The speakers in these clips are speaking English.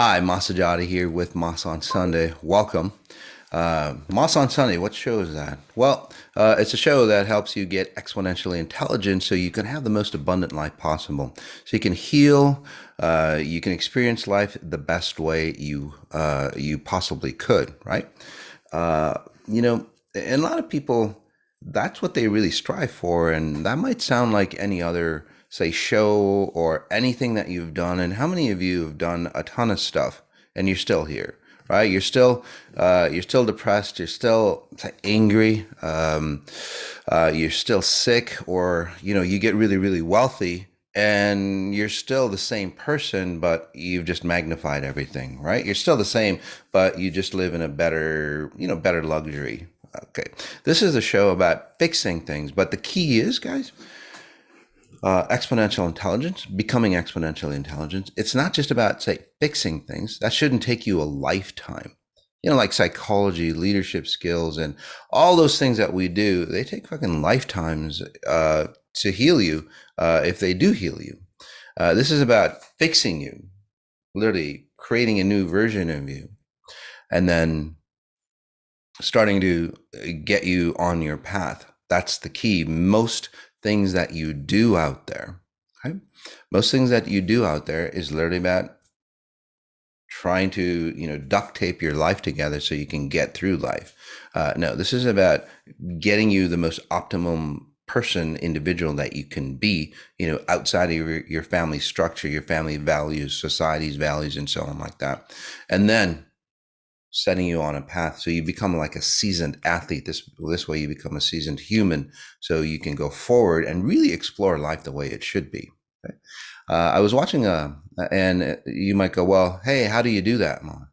Hi, Sajady here with Moss on Sunday. Welcome. Moss on Sunday, what show is that? Well, it's a show that helps you get exponentially intelligent so you can have the most abundant life possible. So you can heal, you can experience life the best way you possibly could, right? Uh, and a lot of people, that's what they really strive for. And that might sound like any other, say, show or anything that you've done. And how many of you have done a ton of stuff and you're still here, right? You're still depressed. You're still angry. You're still sick, or you get really, really wealthy, and you're still the same person, but you've just magnified everything, right? You're still the same, but you just live in a better, better luxury. Okay, this is a show about fixing things, but the key is, guys, exponential intelligence, becoming exponentially intelligent. It's not just about, say, fixing things. That shouldn't take you a lifetime. Like psychology, leadership skills, and all those things that we do, they take fucking lifetimes to heal you, if they do heal you. This is about fixing you, literally creating a new version of you, and then starting to get you on your path. That's the key. Most things that you do out there, right? Most things that you do out there is literally about trying to, duct tape your life together so you can get through life. No, this is about getting you the most optimum person, individual that you can be, outside of your family structure, your family values, society's values, and so on like that. And then setting you on a path so you become like a seasoned athlete. This way you become a seasoned human, so you can go forward and really explore life the way it should be. Okay? I was watching and you might go, well, hey, how do you do that, Mom?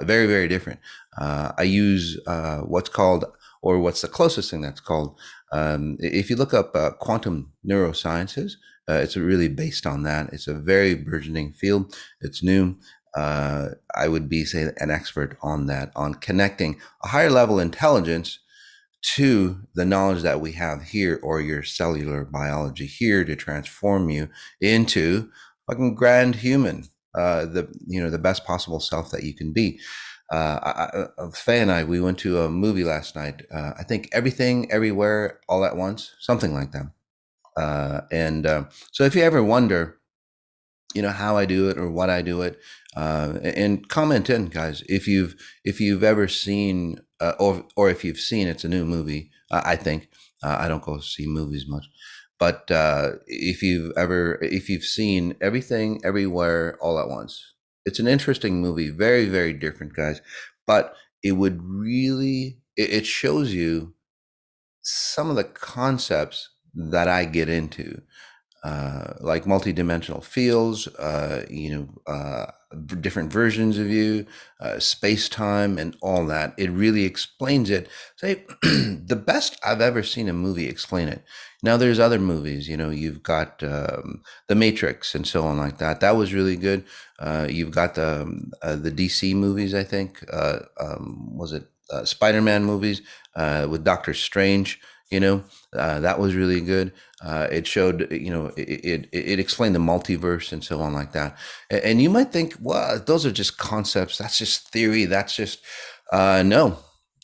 Very, very different. I use what's called, or what's the closest thing that's called, if you look up quantum neurosciences, it's really based on that. It's a very burgeoning field. It's new. I would be, say, an expert on that, on connecting a higher level intelligence to the knowledge that we have here, or your cellular biology here, to transform you into fucking grand human, the best possible self that you can be. Faye and I, we went to a movie last night. I think Everything, Everywhere, All at Once, something like that. And so if you ever wonder, how I do it or what I do it, and comment in, guys, if you've ever seen, or if you've seen, it's a new movie. I think I don't go see movies much, but if you've seen Everything, Everywhere, All at Once, it's an interesting movie, very, very different, guys. But it shows you some of the concepts that I get into, like multidimensional fields, different versions of you, space time, and all that. It really explains it. Say, the best I've ever seen a movie explain it. Now, there's other movies. You've got The Matrix and so on like that. That was really good. You've got the DC movies. I think, was it Spider-Man movies with Doctor Strange? That was really good. It showed, it explained the multiverse and so on like that. And you might think, well, those are just concepts. That's just theory. That's just, no,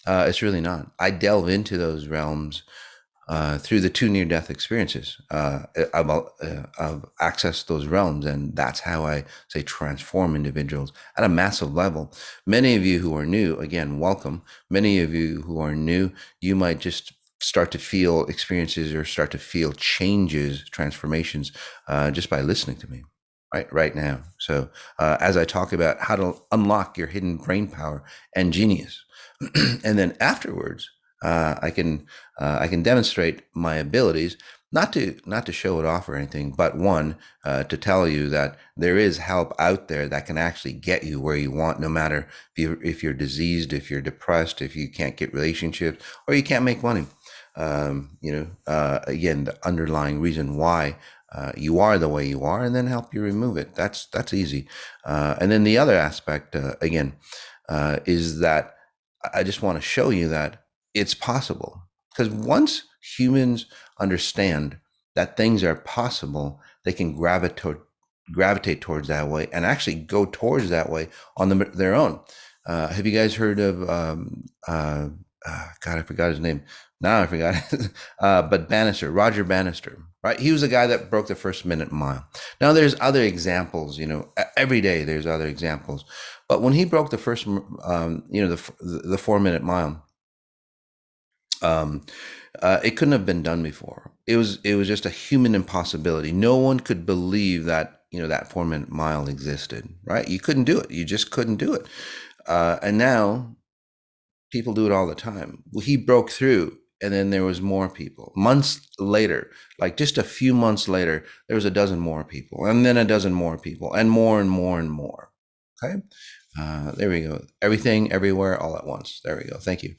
it's really not. I delve into those realms through the two near-death experiences. I've accessed those realms, and that's how I, say, transform individuals at a massive level. Many of you who are new, again, welcome. Many of you who are new, you might just start to feel experiences or start to feel changes, transformations, just by listening to me right now. So as I talk about how to unlock your hidden brain power and genius, and then afterwards, I can demonstrate my abilities, not to show it off or anything, but one, to tell you that there is help out there that can actually get you where you want, no matter if you're diseased, if you're depressed, if you can't get relationships, or you can't make money. Again, the underlying reason why you are the way you are, and then help you remove it. That's easy. And then the other aspect, again, is that I just want to show you that it's possible. Because once humans understand that things are possible, they can gravitate towards that way and actually go towards that way on their own. Have you guys heard of God, I forgot his name. Now I forgot. But Bannister, Roger Bannister, right? He was the guy that broke the first minute mile. Now there's other examples, every day there's other examples. But when he broke the first, the 4 minute mile, it couldn't have been done before. It was just a human impossibility. No one could believe that that 4 minute mile existed, right? You couldn't do it. You just couldn't do it. And now people do it all the time. Well, he broke through, and then there was more people. Months later, like just a few months later, there was a dozen more people, and then a dozen more people, and more and more and more. Okay, there we go. Everything, everywhere, all at once. There we go. Thank you.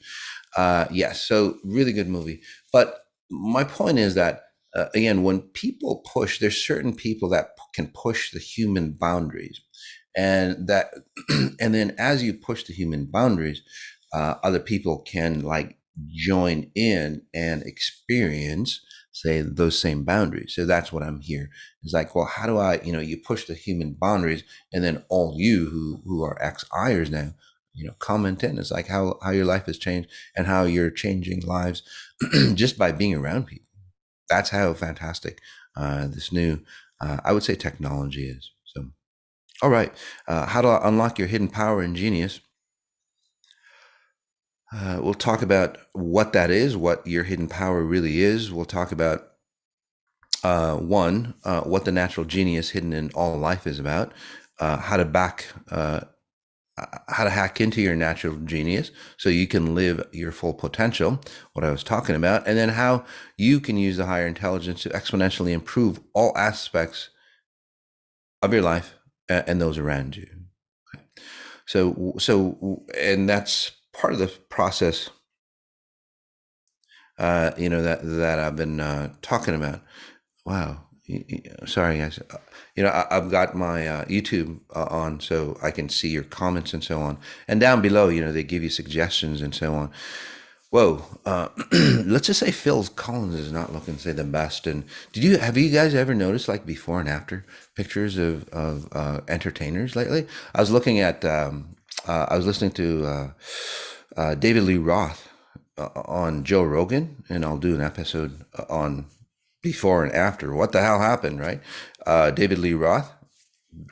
Yes, so really good movie. But my point is that again, when people push, there's certain people that can push the human boundaries, and that, and then as you push the human boundaries, other people can like join in and experience, say, those same boundaries. So that's what I'm here. It's like, well, how do I, you push the human boundaries, and then all you who are ex-Iers now, comment in. It's like how your life has changed and how you're changing lives just by being around people. That's how fantastic this new, I would say, technology is. So, all right, how to unlock your hidden power and genius. We'll talk about what that is, what your hidden power really is. We'll talk about what the natural genius hidden in all life is about, how to how to hack into your natural genius so you can live your full potential, what I was talking about, and then how you can use the higher intelligence to exponentially improve all aspects of your life and those around you. Okay. And that's part of the process, that I've been talking about. Wow. Sorry, guys. I've got my YouTube on so I can see your comments and so on. And down below, they give you suggestions and so on. Whoa. Let's just say Phil Collins is not looking, say, the best. And have you guys ever noticed like before and after pictures of entertainers lately? I was looking at, I was listening to David Lee Roth on Joe Rogan, and I'll do an episode on before and after. What the hell happened, right? David Lee Roth,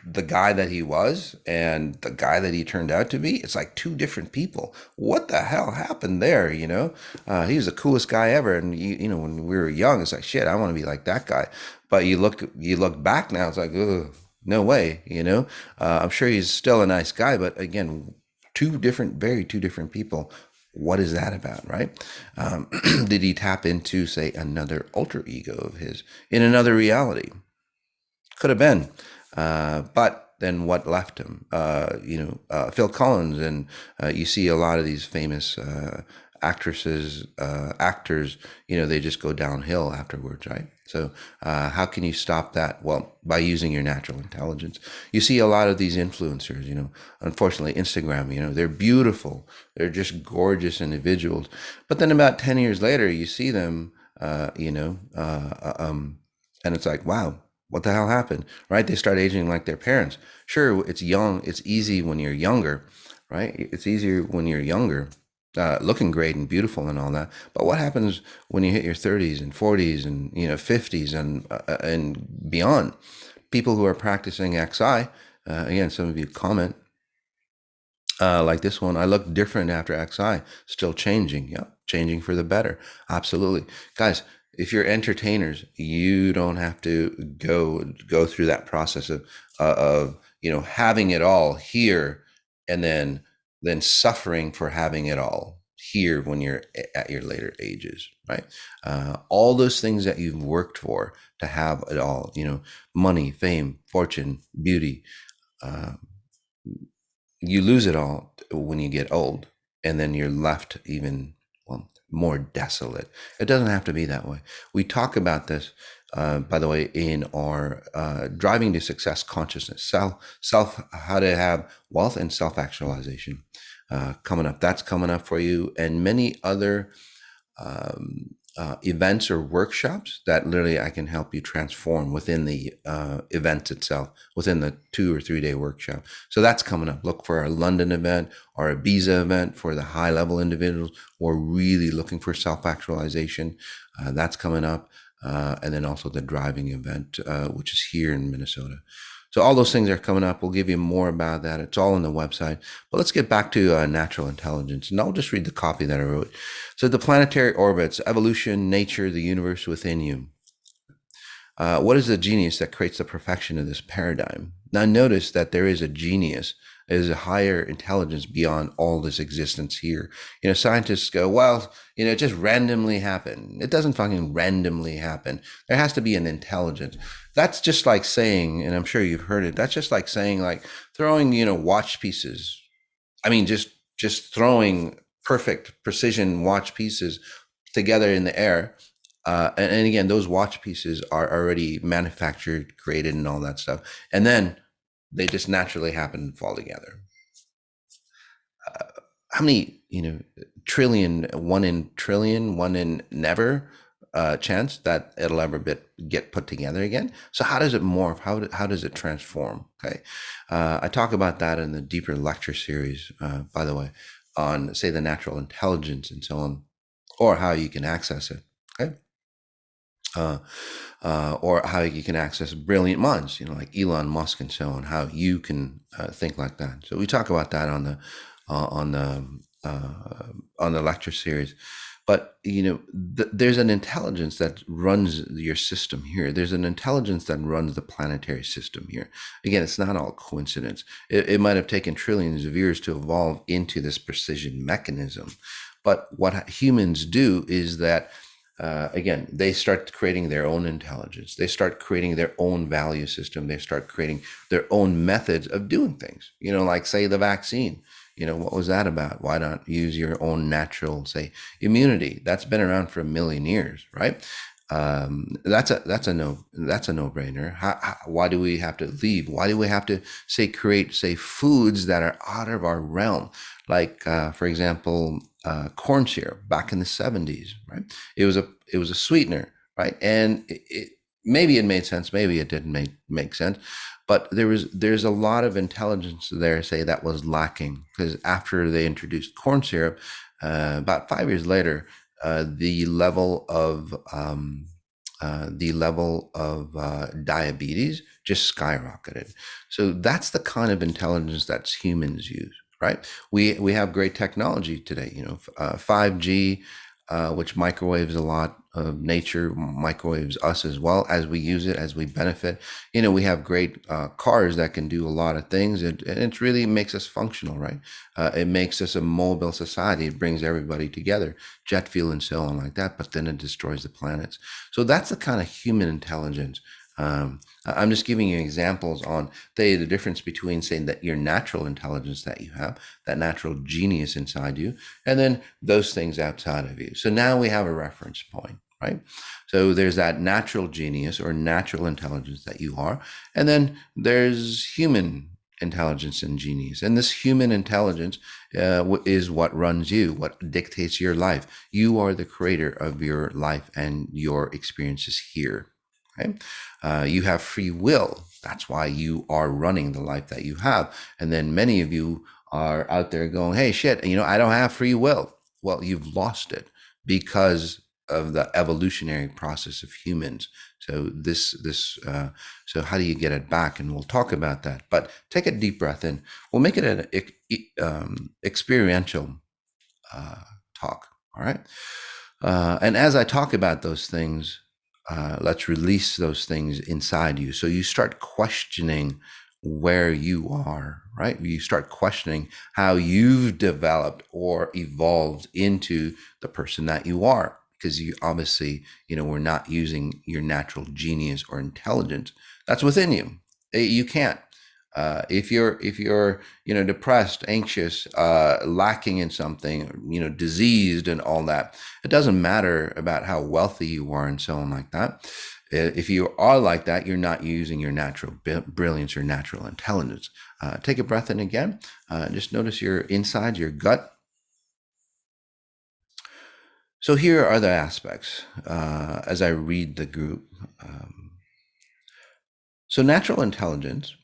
the guy that he was and the guy that he turned out to be, it's like two different people. What the hell happened there? He was the coolest guy ever. And when we were young, it's like, shit, I want to be like that guy. But you look back now, it's like, ugh, no way. I'm sure he's still a nice guy, but again, two different people. What is that about, right? Did he tap into, say, another alter ego of his in another reality? Could have been. But then what left him? Phil Collins, and you see a lot of these famous actors, they just go downhill afterwards, right? So how can you stop that? Well, by using your natural intelligence. You see a lot of these influencers, unfortunately, Instagram, they're beautiful. They're just gorgeous individuals. But then about 10 years later, you see them, and it's like, wow, what the hell happened, right? They start aging like their parents. Sure, it's easy when you're younger, right? It's easier when you're younger, looking great and beautiful and all that. But what happens when you hit your 30s and 40s and 50s and beyond? People who are practicing XI, again, some of you comment like this one. I look different after XI, still changing. Yeah, changing for the better. Absolutely, guys. If you're entertainers, you don't have to go through that process of having it all here and then suffering for having it all here when you're at your later ages, right? All those things that you've worked for to have it all, money, fame, fortune, beauty, you lose it all when you get old, and then you're left even, well, more desolate. It doesn't have to be that way. We talk about this, by the way, in our Driving to Success Consciousness, how to have wealth and self-actualization coming up. That's coming up for you, and many other events or workshops that literally I can help you transform within the event itself, within the 2 or 3 day workshop. So that's coming up. Look for our London event or a Ibiza event for the high level individuals who are really looking for self-actualization. That's coming up. And then also the driving event, which is here in Minnesota. So all those things are coming up. We'll give you more about that. It's all on the website. But let's get back to natural intelligence. And I'll just read the copy that I wrote. So the planetary orbits, evolution, nature, the universe within you. What is the genius that creates the perfection of this paradigm? Now notice that there is a genius. There's a higher intelligence beyond all this existence here. Scientists go, well, it just randomly happened. It doesn't fucking randomly happen. There has to be an intelligence. That's just like saying, and I'm sure you've heard it, that's just like saying, like throwing, watch pieces. I mean, just throwing perfect precision watch pieces together in the air. And again, those watch pieces are already manufactured, created, and all that stuff. And then they just naturally happen and fall together. How many, trillion, 1 in trillion, 1 in never chance that it'll ever get put together again? So how does it morph? How does it transform? Okay. I talk about that in the deeper lecture series, by the way, on, say, the natural intelligence and so on, or how you can access it. Okay. Or how you can access brilliant minds, like Elon Musk and so on, how you can think like that. So we talk about that on the lecture series. But there's an intelligence that runs your system here. There's an intelligence that runs the planetary system here. Again, it's not all coincidence. It might have taken trillions of years to evolve into this precision mechanism. But what humans do is that, again, they start creating their own intelligence. They start creating their own value system. They start creating their own methods of doing things. Like, say, the vaccine. What was that about? Why not use your own natural, say, immunity? That's been around for 1,000,000 years, right? That's a no-brainer. Why do we have to leave? Why do we have to create foods that are out of our realm? Like, for example, corn syrup back in the 70s, right? It was a sweetener, right? And maybe it made sense, maybe it didn't make sense, but there's a lot of intelligence there, say, that was lacking, because after they introduced corn syrup, about 5 years later, the level of diabetes just skyrocketed. So that's the kind of intelligence that humans use, right? We have great technology today, 5G, which microwaves a lot of nature, microwaves us as well, as we use it, as we benefit. We have great cars that can do a lot of things, and it really makes us functional, right? It makes us a mobile society. It brings everybody together, jet fuel and so on like that, but then it destroys the planets. So that's the kind of human intelligence. I'm just giving you examples on, say, the difference between, saying, that your natural intelligence that you have, that natural genius inside you, and then those things outside of you. So now we have a reference point, right? So there's that natural genius or natural intelligence that you are, and then there's human intelligence and genius. And this human intelligence is what runs you, what dictates your life. You are the creator of your life and your experiences here. Okay? You have free will. That's why you are running the life that you have. And then many of you are out there going, hey, shit, I don't have free will. Well, you've lost it because of the evolutionary process of humans. So so how do you get it back? And we'll talk about that. But take a deep breath in. We'll make it an experiential talk. All right. And as I talk about those things, let's release those things inside you. So you start questioning where you are, right? You start questioning how you've developed or evolved into the person that you are, because you obviously, we're not using your natural genius or intelligence that's within you. You can't. If you're depressed, anxious, lacking in something, diseased and all that, it doesn't matter about how wealthy you are and so on like that. If you are like that, you're not using your natural brilliance or natural intelligence. Take a breath in again. Just notice your inside, your gut. So here are the aspects as I read the group. So natural intelligence,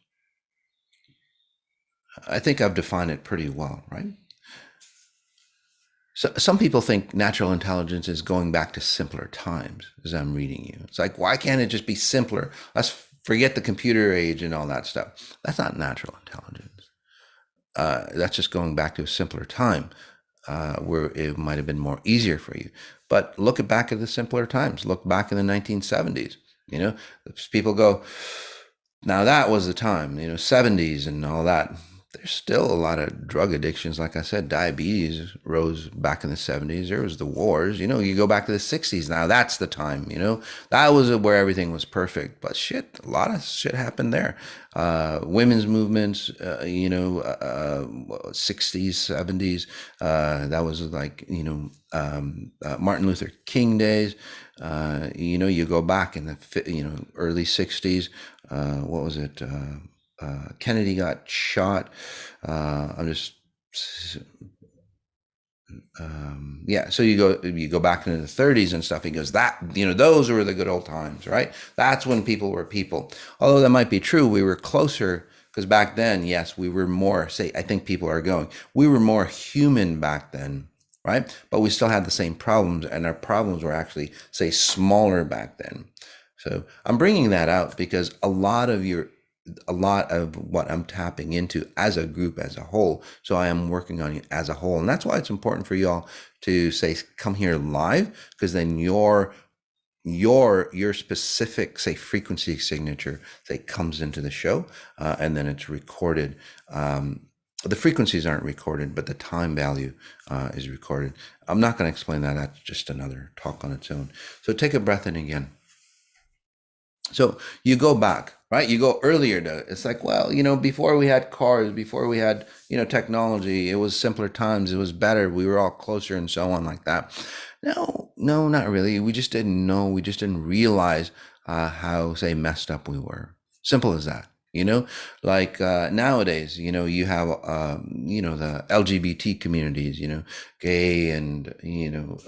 I think I've defined it pretty well, right? So some people think natural intelligence is going back to simpler times as I'm reading you. It's like, why can't it just be simpler? Let's forget the computer age and all that stuff. That's not natural intelligence. That's just going back to a simpler time where it might have been more easier for you. But look back at the simpler times. Look back in the 1970s. You know, people go, now that was the time, 70s and all that. There's still a lot of drug addictions. Like I said, diabetes rose back in the 70s. There was the wars. You go back to the 60s. Now that's the time. That was where everything was perfect. But shit, a lot of shit happened there. Women's movements, 60s, 70s. That was like, Martin Luther King days. You go back in the early 60s. What was it? Kennedy got shot. I'm just yeah. So you go back into the 30s and stuff. He goes, that those were the good old times, right? That's when people were people. Although that might be true, we were closer because back then, yes, we were more. I think people are going. We were more human back then, right? But we still had the same problems, and our problems were actually smaller back then. So I'm bringing that out because a lot of what I'm tapping into as a group, as a whole. So I am working on you as a whole. And that's why it's important for y'all to come here live, because then your specific, frequency signature, comes into the show, and then it's recorded. The frequencies aren't recorded, but the time value is recorded. I'm not going to explain that. That's just another talk on its own. So take a breath in again. So you go back, right? You go earlier it's like, well, before we had cars, before we had, technology, it was simpler times. It was better. We were all closer and so on like that. No, not really. We just didn't know. We just didn't realize how, messed up we were. Simple as that. Like nowadays, you have, the LGBT communities, gay and,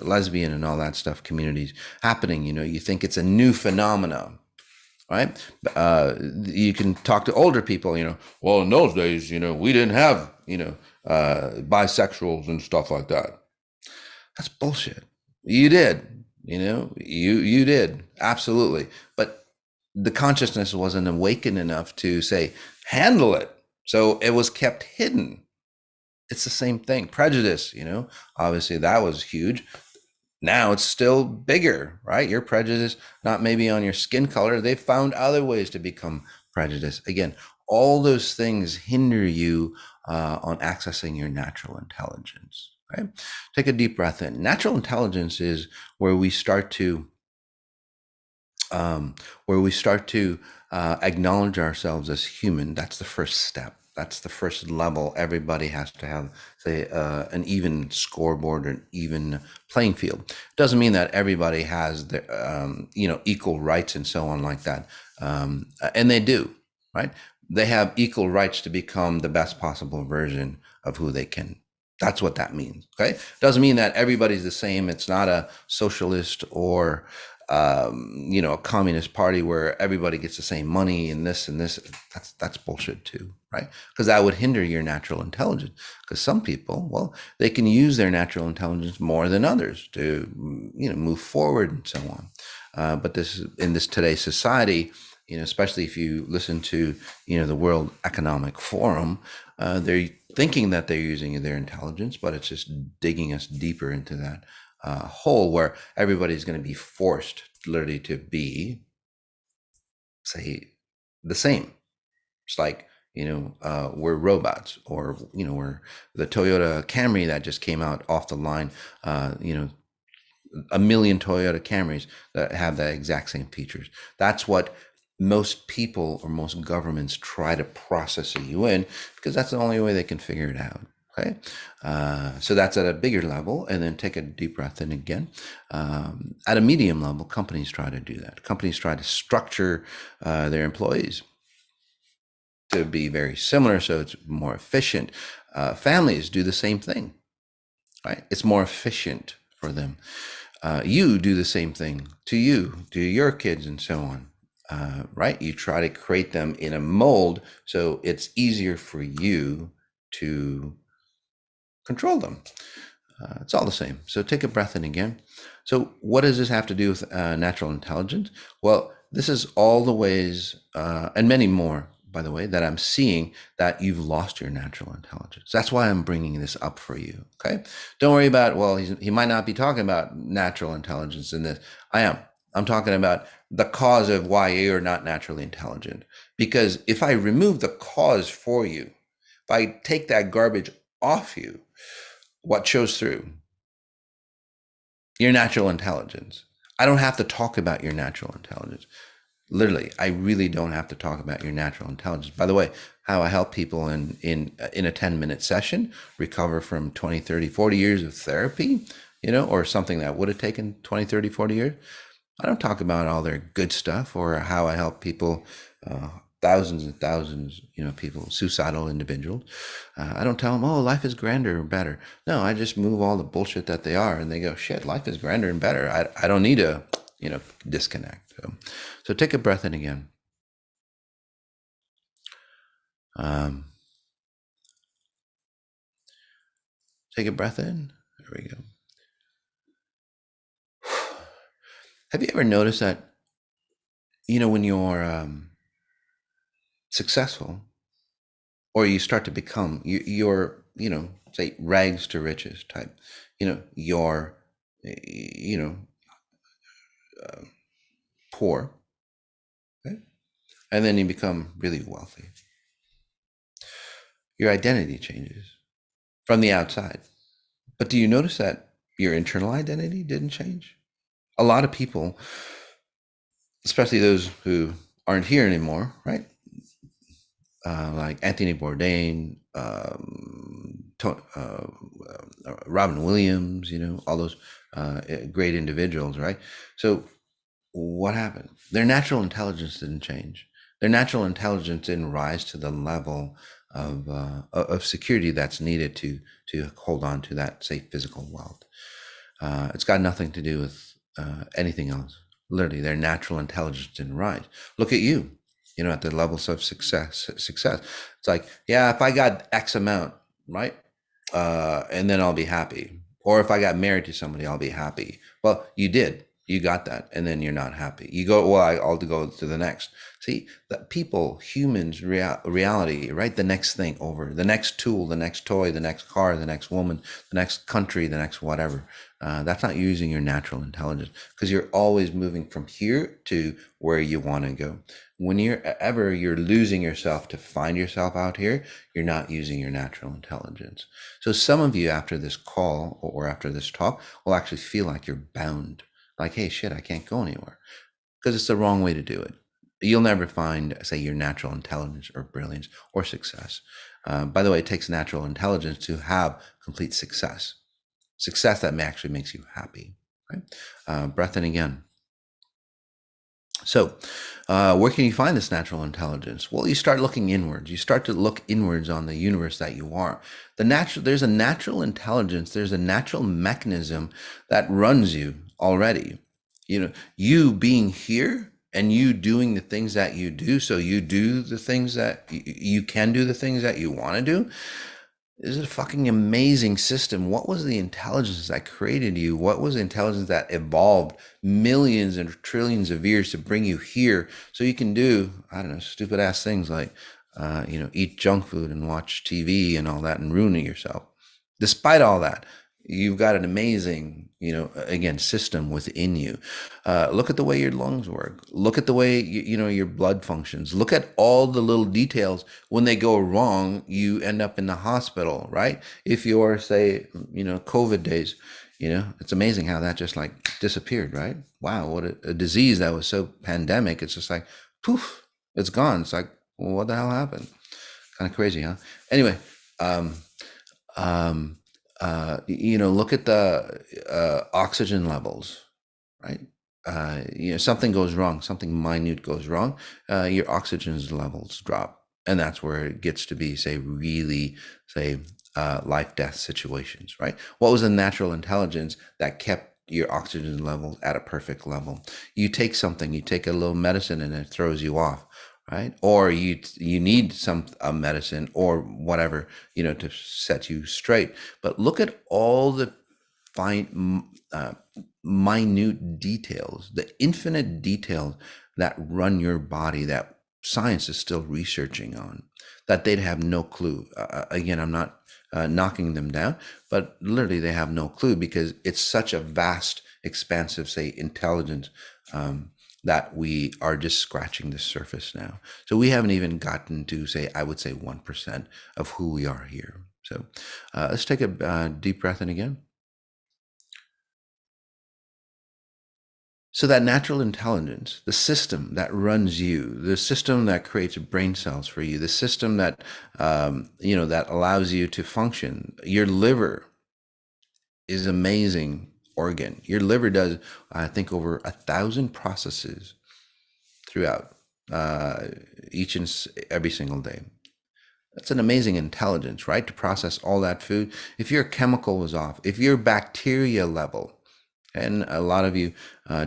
lesbian and all that stuff communities happening. You think it's a new phenomenon. Right? You can talk to older people, well, in those days, we didn't have, bisexuals and stuff like that. That's bullshit. You did, you did. Absolutely. But the consciousness wasn't awakened enough to handle it. So it was kept hidden. It's the same thing. Prejudice, obviously that was huge. Now it's still bigger, right? You're prejudiced, not maybe on your skin color. They've found other ways to become prejudiced. Again, all those things hinder you on accessing your natural intelligence, right? Take a deep breath in. Natural intelligence is where we start to acknowledge ourselves as human. That's the first step. That's the first level. Everybody has to have, an even scoreboard, an even playing field. Doesn't mean that everybody has their, equal rights and so on like that. And they do, right? They have equal rights to become the best possible version of who they can. That's what that means. Okay. Doesn't mean that everybody's the same. It's not a socialist or a communist party where everybody gets the same money and this and this. That's bullshit too, right? Because that would hinder your natural intelligence. Because some people, well, they can use their natural intelligence more than others to, move forward and so on. But in this today's society, especially if you listen to, the World Economic Forum, they're thinking that they're using their intelligence, but it's just digging us deeper into that hole where everybody's going to be forced literally to be, the same. It's like, we're robots, or, we're the Toyota Camry that just came out off the line, a million Toyota Camrys that have the exact same features. That's what most people or most governments try to process you in, because that's the only way they can figure it out. Okay, so that's at a bigger level, and then take a deep breath in again. At a medium level, companies try to do that. Companies try to structure their employees to be very similar, so it's more efficient. Families do the same thing, right? It's more efficient for them. You do the same thing to you, to your kids, and so on. Right? You try to create them in a mold so it's easier for you to control them. It's all the same. So take a breath in again. So what does this have to do with natural intelligence? Well, this is all the ways, and many more, by the way, that I'm seeing that you've lost your natural intelligence. That's why I'm bringing this up for you. Okay. Don't worry about, well, he might not be talking about natural intelligence in this. I am. I'm talking about the cause of why you're not naturally intelligent. Because if I remove the cause for you, if I take that garbage off you, what shows through? Your natural intelligence. I don't have to talk about your natural intelligence. Literally, I really don't have to talk about your natural intelligence. By the way, how I help people in a 10-minute session recover from 20, 30, 40 years of therapy, or something that would have taken 20, 30, 40 years. I don't talk about all their good stuff or how I help people, thousands and thousands, people, suicidal individuals. I don't tell them, oh, life is grander or better. No, I just move all the bullshit that they are, and they go, shit, life is grander and better. I don't need to, disconnect. So take a breath in again. Take a breath in. There we go. Have you ever noticed that, when you're successful, or you start to become, you're, say rags to riches type, you're, poor, okay? And then you become really wealthy. Your identity changes from the outside. But do you notice that your internal identity didn't change? A lot of people, especially those who aren't here anymore, right? Like Anthony Bourdain, Robin Williams, all those great individuals, right? So what happened? Their natural intelligence didn't change. Their natural intelligence didn't rise to the level of security that's needed to hold on to that, say, physical wealth. It's got nothing to do with anything else. Literally, their natural intelligence didn't rise. Look at you, at the levels of success. It's like, yeah, if I got X amount, right, and then I'll be happy. Or if I got married to somebody, I'll be happy. Well, you did. You got that, and then you're not happy. You go, well, I'll go to the next. See, that people, humans, reality, right? The next thing over, the next tool, the next toy, the next car, the next woman, the next country, the next whatever. That's not using your natural intelligence, because you're always moving from here to where you want to go. When you're losing yourself to find yourself out here, you're not using your natural intelligence. So some of you after this call or after this talk will actually feel like you're bound. Like, hey, shit, I can't go anywhere, because it's the wrong way to do it. You'll never find, say, your natural intelligence or brilliance or success. By the way, it takes natural intelligence to have complete success. Success that actually makes you happy. Right? Breath in again. So, where can you find this natural intelligence? Well, you start looking inwards. You start to look inwards on the universe that you are. There's a natural intelligence. There's a natural mechanism that runs you already. You being here and you doing the things that you do. So you do the things that you can do, the things that you want to do. This is a fucking amazing system. What was the intelligence that created you? What was the intelligence that evolved millions and trillions of years to bring you here so you can do, I don't know, stupid ass things like, eat junk food and watch TV and all that and ruining yourself. Despite all that, you've got an amazing, again, system within you. Look at the way your lungs work. Look at the way, your blood functions. Look at all the little details. When they go wrong, you end up in the hospital, right? If you're, say, COVID days, it's amazing how that just like disappeared, right? Wow, what a disease that was so pandemic. It's just like, poof, it's gone. It's like, well, what the hell happened? Kind of crazy, huh? Anyway, look at the oxygen levels, right? Something goes wrong, something minute goes wrong, your oxygen levels drop. And that's where it gets to be, say, really, say, life-death situations, right? What was the natural intelligence that kept your oxygen levels at a perfect level. You take something, you take a little medicine and it throws you off, right? Or you need some a medicine or whatever, to set you straight. But look at all the fine, minute details, the infinite details that run your body that science is still researching on, that they'd have no clue. Again, I'm not knocking them down, but literally they have no clue because it's such a vast, expansive, say, intelligence that we are just scratching the surface now. So we haven't even gotten to, say, I would say 1% of who we are here. So let's take a deep breath in again. So that natural intelligence, the system that runs you, the system that creates brain cells for you, the system that that allows you to function. Your liver is an amazing organ. Your liver does, I think, over 1,000 processes throughout each and every single day. That's an amazing intelligence, right? To process all that food. If your chemical was off, if your bacteria level, and a lot of you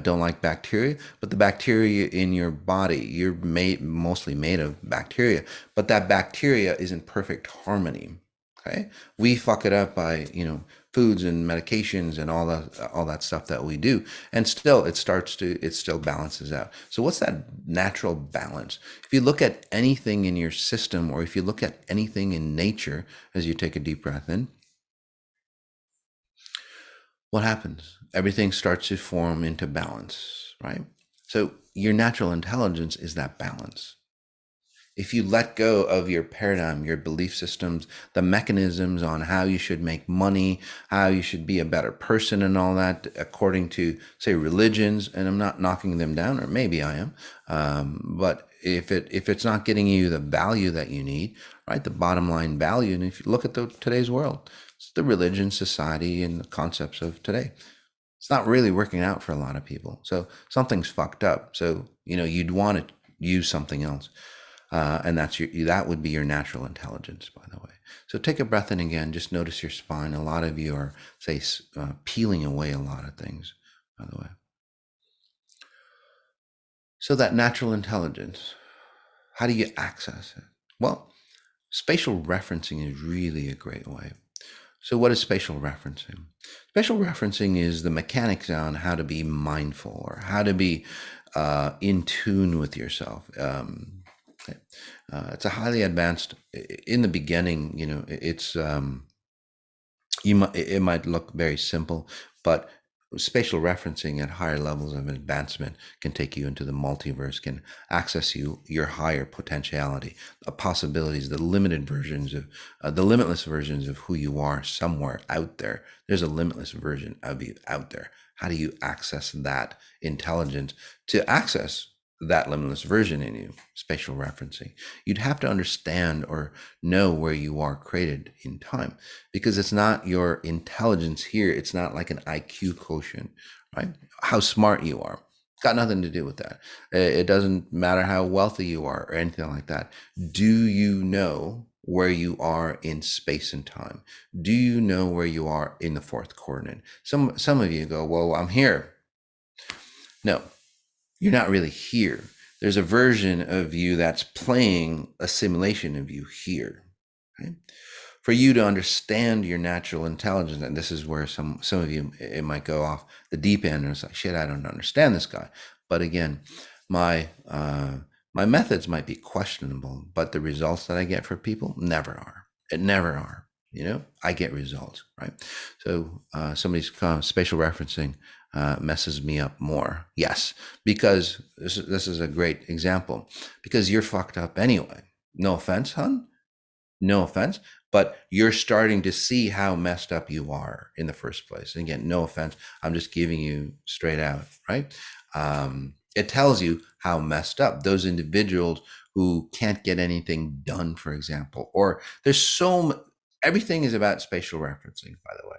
don't like bacteria, but the bacteria in your body, you're mostly made of bacteria, but that bacteria is in perfect harmony. Okay, we fuck it up by foods and medications and all that stuff that we do, and still it still balances out. So what's that natural balance? If you look at anything in your system, or if you look at anything in nature, as you take a deep breath in, what happens? Everything starts to form into balance, right? So your natural intelligence is that balance. If you let go of your paradigm, your belief systems, the mechanisms on how you should make money, how you should be a better person and all that, according to, say, religions, and I'm not knocking them down, or maybe I am, but if it's not getting you the value that you need, right, the bottom line value, and if you look at today's world, it's the religion, society, and the concepts of today. It's not really working out for a lot of people. So something's fucked up. So you'd want to use something else, and that would be your natural intelligence, by the way. So take a breath in again. Just notice your spine. A lot of you are, say, peeling away a lot of things, by the way. So that natural intelligence, how do you access it? Well, spatial referencing is really a great way. So what is spatial referencing? Spatial referencing is the mechanics on how to be mindful, or how to be in tune with yourself. It's a highly advanced. In the beginning, it's it might look very simple, but spatial referencing at higher levels of advancement can take you into the multiverse, can access your higher potentiality, the possibilities, the limited versions of the limitless versions of who you are somewhere out there. There's a limitless version of you out there. How do you access that intelligence to access that limitless version in you? Spatial referencing. You'd have to understand or know where you are created in time, because it's not your intelligence here. It's not like an IQ quotient, right? How smart you are. Got nothing to do with that. It doesn't matter how wealthy you are or anything like that. Do you know where you are in space and time? Do you know where you are in the fourth coordinate? Some of you go, well, I'm here. No, you're not really here. There's a version of you that's playing a simulation of you here. Right? For you to understand your natural intelligence, and this is where some of you, it might go off the deep end, and it's like, shit, I don't understand this guy. But again, my methods might be questionable, but the results that I get for people never are. It never are. I get results, right? So somebody's spatial referencing messes me up more. Yes, because this is a great example. Because you're fucked up anyway. No offense, hun. No offense, but you're starting to see how messed up you are in the first place. And again, no offense. I'm just giving you straight out, right? It tells you how messed up those individuals who can't get anything done, for example, or there's everything is about spatial referencing, by the way.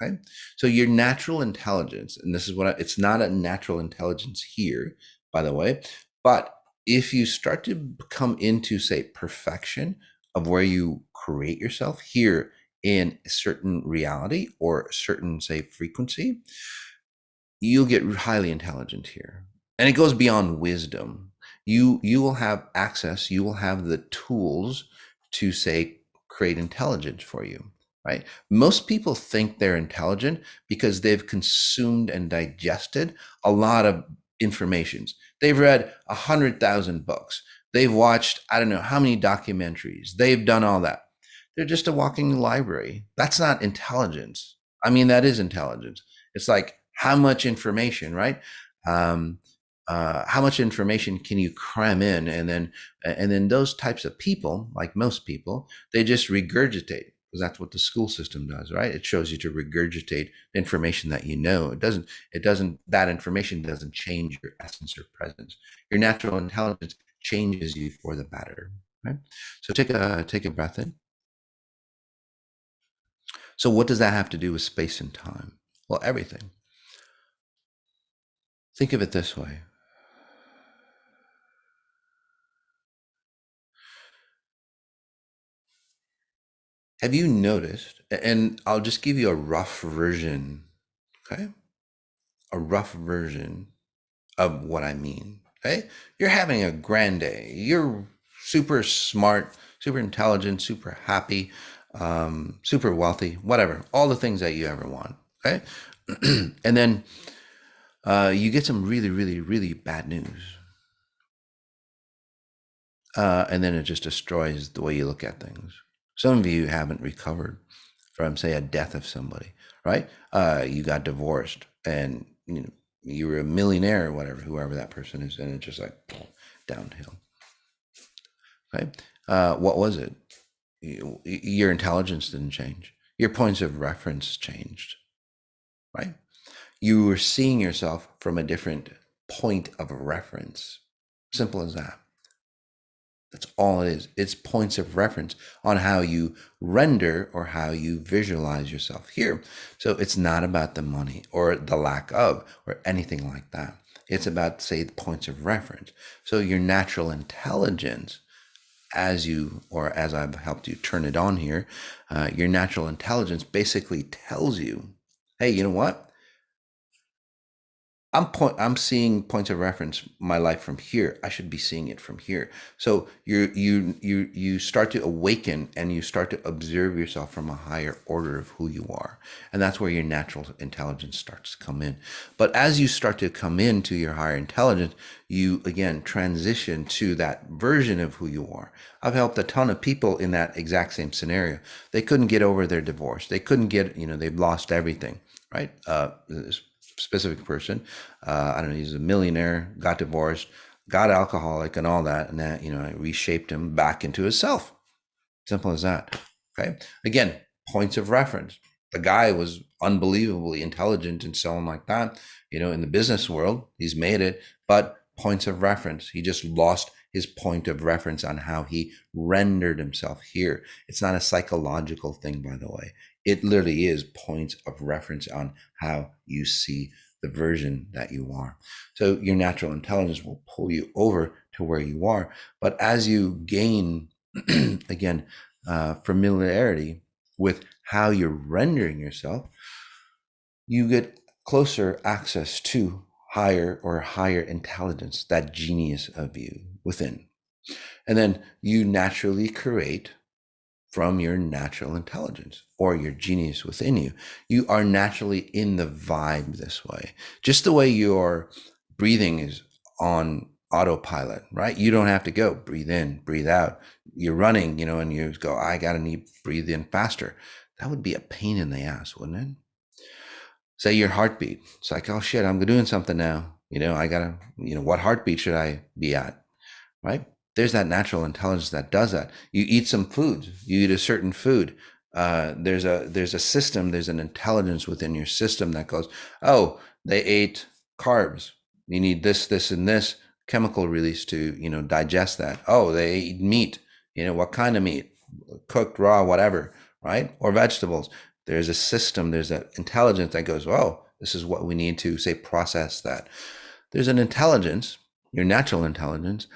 Okay. So your natural intelligence, and this is it's not a natural intelligence here, by the way, but if you start to come into, say, perfection of where you create yourself here in a certain reality or a certain, say, frequency, you'll get highly intelligent here. And it goes beyond wisdom. You will have access, you will have the tools to say create intelligence for you, right? Most people think they're intelligent because they've consumed and digested a lot of informations. They've read 100,000 books. They've watched, I don't know how many documentaries. They've done all that. They're just a walking library. That's not intelligence. I mean, that is intelligence. It's like how much information, right? Um, how much information can you cram in, and then those types of people, like most people, they just regurgitate, because that's what the school system does, right? It shows you to regurgitate information that you know. It doesn't that information doesn't change your essence or presence. Your natural intelligence changes you for the better, right? So take a breath in. So what does that have to do with space and time? Well, everything. Think of it this way. Have you noticed, and I'll just give you a rough version, okay? A rough version of what I mean, okay? You're having a grand day. You're super smart, super intelligent, super happy, super wealthy, whatever, all the things that you ever want, okay? And then you get some really, really, really bad news. And then it just destroys the way you look at things. Some of you haven't recovered from, say, a death of somebody, right? You got divorced, and you were a millionaire or whatever, whoever that person is, and it's just like downhill. Okay, what was it? Your intelligence didn't change. Your points of reference changed, right? You were seeing yourself from a different point of reference. Simple as that. That's all it is. It's points of reference on how you render or how you visualize yourself here. So it's not about the money or the lack of or anything like that. It's about, say, the points of reference. So your natural intelligence, as I've helped you turn it on here, your natural intelligence basically tells you, hey, you know what? I'm seeing points of reference my life from here. I should be seeing it from here. So you start to awaken, and you start to observe yourself from a higher order of who you are, and that's where your natural intelligence starts to come in. But as you start to come into your higher intelligence, you again transition to that version of who you are. I've helped a ton of people in that exact same scenario. They couldn't get over their divorce. They couldn't get, they've lost everything, right? Specific person, I don't know, he's a millionaire, got divorced, got alcoholic and all that, and that, I reshaped him back into himself. Simple as that. Okay, again, points of reference. The guy was unbelievably intelligent and so on like that, in the business world, he's made it, but points of reference, he just lost his point of reference on how he rendered himself here. It's not a psychological thing, by the way. It literally is points of reference on how you see the version that you are. So your natural intelligence will pull you over to where you are. But as you gain, again, familiarity with how you're rendering yourself, you get closer access to higher intelligence, that genius of you within. And then you naturally create from your natural intelligence or your genius within you. You are naturally in the vibe this way. Just the way your breathing is on autopilot, right? You don't have to go breathe in, breathe out. You're running, and you go, I gotta need breathe in faster. That would be a pain in the ass, wouldn't it? Say your heartbeat. It's like, oh shit, I'm doing something now. I gotta, what heartbeat should I be at? Right? There's that natural intelligence that does that. You eat some food, you eat a certain food. There's a system, there's an intelligence within your system that goes, oh, they ate carbs. You need this, and this chemical release to, digest that. Oh, they ate meat. What kind of meat? Cooked, raw, whatever, right? Or vegetables. There's a system, there's an intelligence that goes, oh, this is what we need to, say, process that. There's an intelligence, your natural intelligence,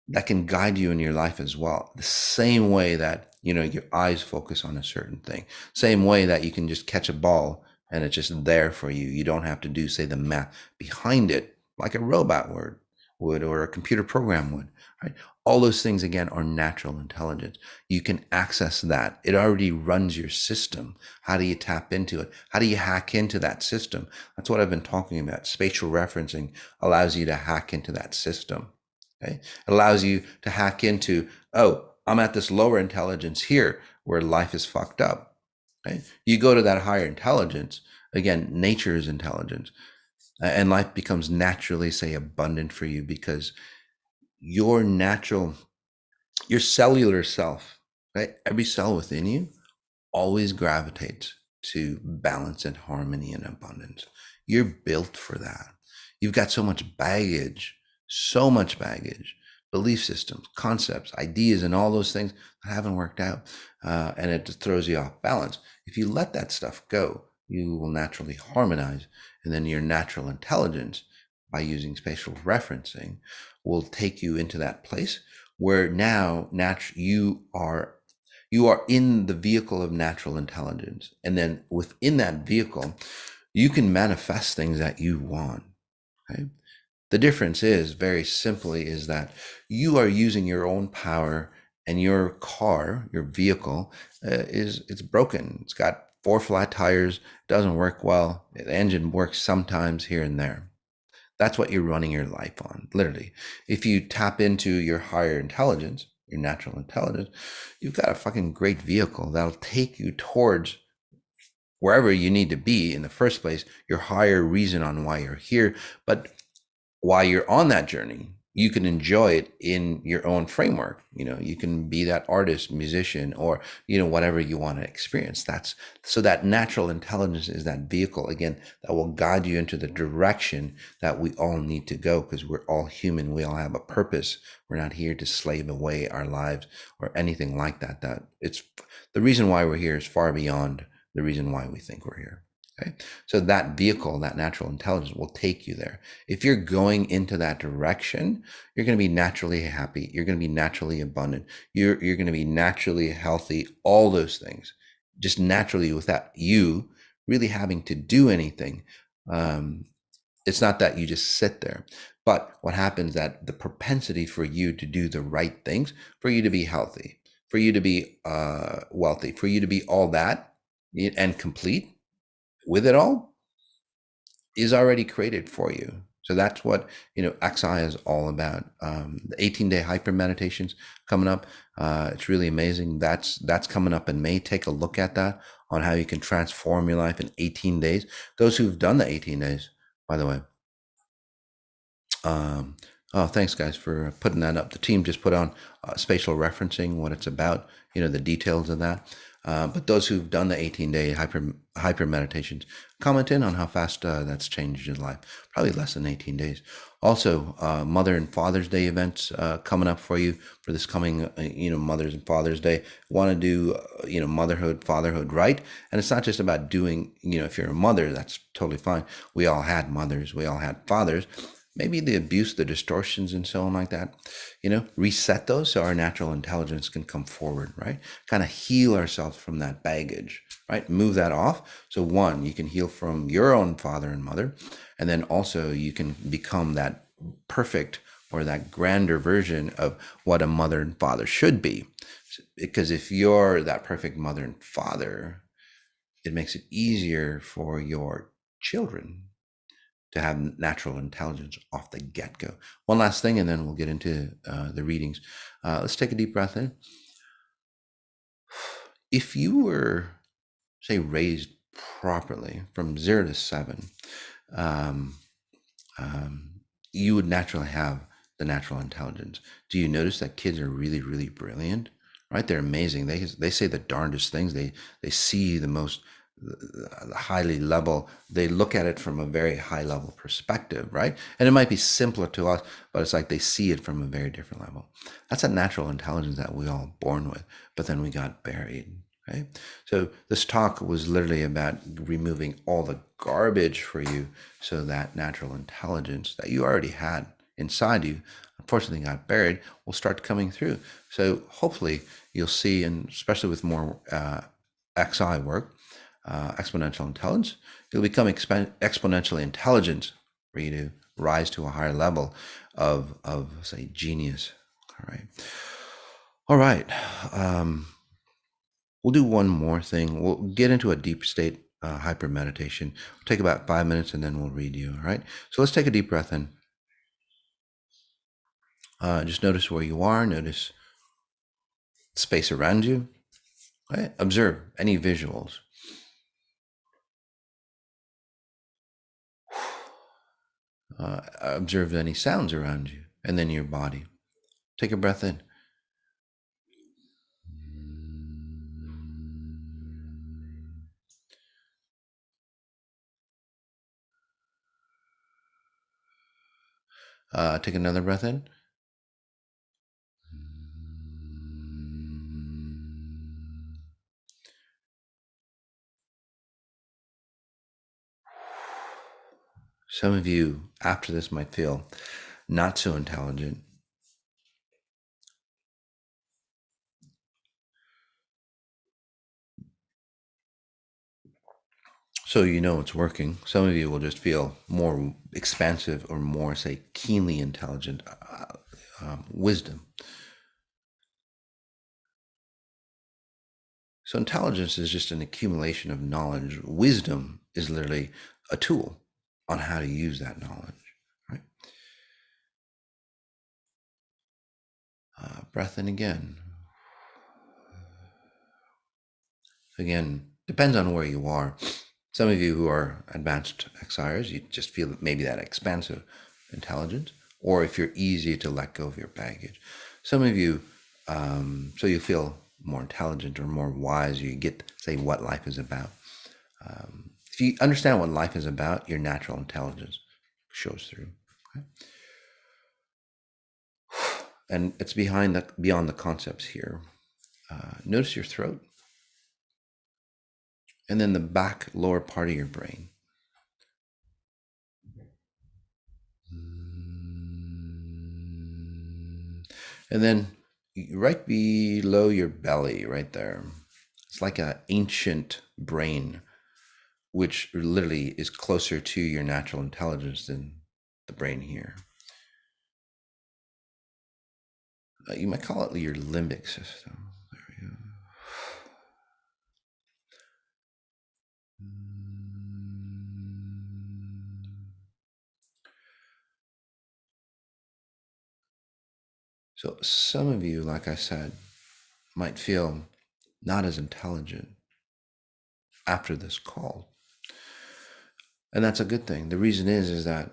that can guide you in your life as well. The same way that, your eyes focus on a certain thing. Same way that you can just catch a ball and it's just there for you. You don't have to do, say, the math behind it like a robot would or a computer program would, right? All those things, again, are natural intelligence. You can access that. It already runs your system. How do you tap into it? How do you hack into that system? That's what I've been talking about. Spatial referencing allows you to hack into that system. Okay? It allows you to hack into, oh, I'm at this lower intelligence here where life is fucked up. Okay? You go to that higher intelligence, again, nature's intelligence, and life becomes naturally, say, abundant for you because your natural, your cellular self, right? Every cell within you always gravitates to balance and harmony and abundance. You're built for that. You've got so much baggage, belief systems, concepts, ideas, and all those things that haven't worked out. And it just throws you off balance. If you let that stuff go, you will naturally harmonize. And then your natural intelligence, by using spatial referencing, will take you into that place where now you are in the vehicle of natural intelligence. And then within that vehicle, you can manifest things that you want. Okay? The difference is, very simply, is that you are using your own power, and your car, your vehicle, it's broken. It's got 4 flat tires, doesn't work well. The engine works sometimes here and there. That's what you're running your life on, literally. If you tap into your higher intelligence, your natural intelligence, you've got a fucking great vehicle that'll take you towards wherever you need to be in the first place, your higher reason on why you're here. But while you're on that journey, you can enjoy it in your own framework. You can be that artist, musician, or whatever you want to experience. So that natural intelligence is that vehicle, again, that will guide you into the direction that we all need to go, because we're all human. We all have a purpose. We're not here to slave away our lives or anything like that. That it's the reason why we're here is far beyond the reason why we think we're here. Okay. So that vehicle, that natural intelligence, will take you there. If you're going into that direction, you're going to be naturally happy. You're going to be naturally abundant. You're going to be naturally healthy. All those things, just naturally, without you really having to do anything. It's not that you just sit there, but what happens that the propensity for you to do the right things, for you to be healthy, for you to be wealthy, for you to be all that and complete with it all, is already created for you. So that's what XI is all about. The 18-day hyper meditations coming up. It's really amazing. That's coming up in May. Take a look at that, on how you can transform your life in 18 days. Those who've done the 18 days, by the way. Oh, thanks guys for putting that up. The team just put on spatial referencing, what it's about, the details of that. But those who've done the 18-day hyper meditations, comment in on how fast that's changed your life. Probably less than 18 days. Also, Mother and Father's Day events coming up for you for this coming, Mother's and Father's Day. Want to do, motherhood, fatherhood right. And it's not just about doing, if you're a mother, that's totally fine. We all had mothers. We all had fathers. Maybe the abuse, the distortions, and so on like that, reset those so our natural intelligence can come forward, right? Kind of heal ourselves from that baggage, right? Move that off. So one, you can heal from your own father and mother, and then also you can become that perfect or that grander version of what a mother and father should be. Because if you're that perfect mother and father, it makes it easier for your children to have natural intelligence off the get-go. One last thing, and then we'll get into the readings. Let's take a deep breath in. If you were, say, raised properly from 0 to 7, you would naturally have the natural intelligence. Do you notice that kids are really, really brilliant? Right? They're amazing. They say the darndest things. They see the most highly level. They look at it from a very high level perspective, right? And it might be simpler to us, but it's like they see it from a very different level. That's a natural intelligence that we all born with, but then we got buried. Right? So this talk was literally about removing all the garbage for you, so that natural intelligence that you already had inside you, unfortunately got buried, will start coming through. So hopefully you'll see, and especially with more XI work, exponential intelligence, You'll become exponentially intelligent for you to rise to a higher level of say, genius. All right. We'll do one more thing. We'll get into a deep state hypermeditation. It'll take about 5 minutes, and then we'll read you. All right. So let's take a deep breath in. Just notice where you are. Notice space around you. Right? Observe any visuals. Observe any sounds around you, and then your body. Take a breath in. Take another breath in. Some of you, after this, might feel not so intelligent. So you know it's working. Some of you will just feel more expansive or more, say, keenly intelligent wisdom. So intelligence is just an accumulation of knowledge. Wisdom is literally a tool on how to use that knowledge. Right? Breath in again. Again, depends on where you are. Some of you who are advanced XIers, you just feel maybe that expansive intelligence, or if you're easy to let go of your baggage. Some of you, so you feel more intelligent or more wise, you get to say what life is about. If you understand what life is about, your natural intelligence shows through. Okay? And it's beyond the concepts here. Notice your throat, and then the back lower part of your brain. And then right below your belly, right there, it's like an ancient brain, which literally is closer to your natural intelligence than the brain here. You might call it your limbic system. There we go. So some of you, like I said, might feel not as intelligent after this call. And that's a good thing. The reason is that,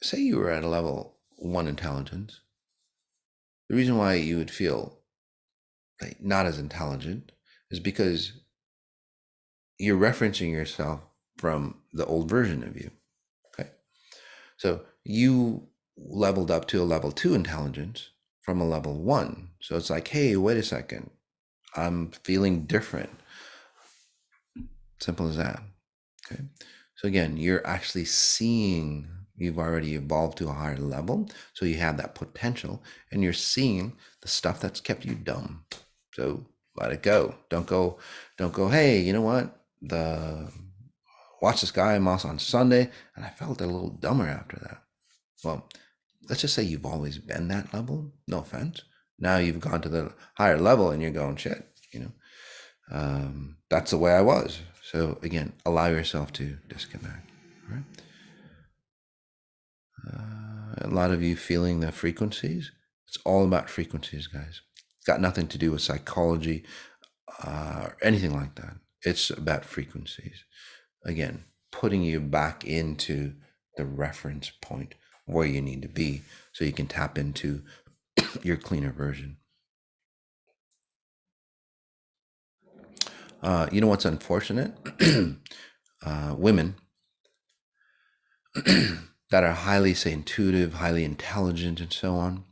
say you were at a level 1 intelligence, the reason why you would feel like not as intelligent is because you're referencing yourself from the old version of you. Okay. So you leveled up to a level 2 intelligence from a level 1. So it's like, hey, wait a second. I'm feeling different. Simple as that. Okay. So again, you're actually seeing you've already evolved to a higher level. So you have that potential, and you're seeing the stuff that's kept you dumb. So let it go. Don't go, hey, you know what? Watch this guy Moss on Sunday, and I felt a little dumber after that. Well, let's just say you've always been that level. No offense. Now you've gone to the higher level, and you're going, shit, that's the way I was. So again, allow yourself to disconnect. Right? A lot of you feeling the frequencies. It's all about frequencies, guys. It's got nothing to do with psychology or anything like that. It's about frequencies. Again, putting you back into the reference point where you need to be so you can tap into your cleaner version. You know what's unfortunate? Women that are highly, say, intuitive, highly intelligent, and so on,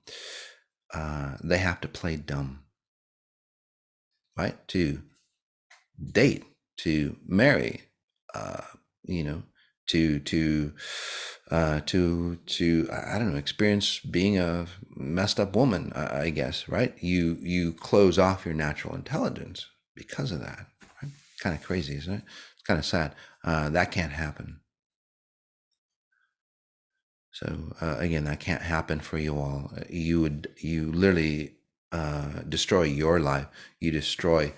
they have to play dumb, right? To date, to marry, to I don't know, experience being a messed up woman, I guess, right? You close off your natural intelligence because of that. Right? Kind of crazy, isn't it? It's kind of sad. That can't happen. So again, that can't happen for you all. You literally destroy your life. You destroy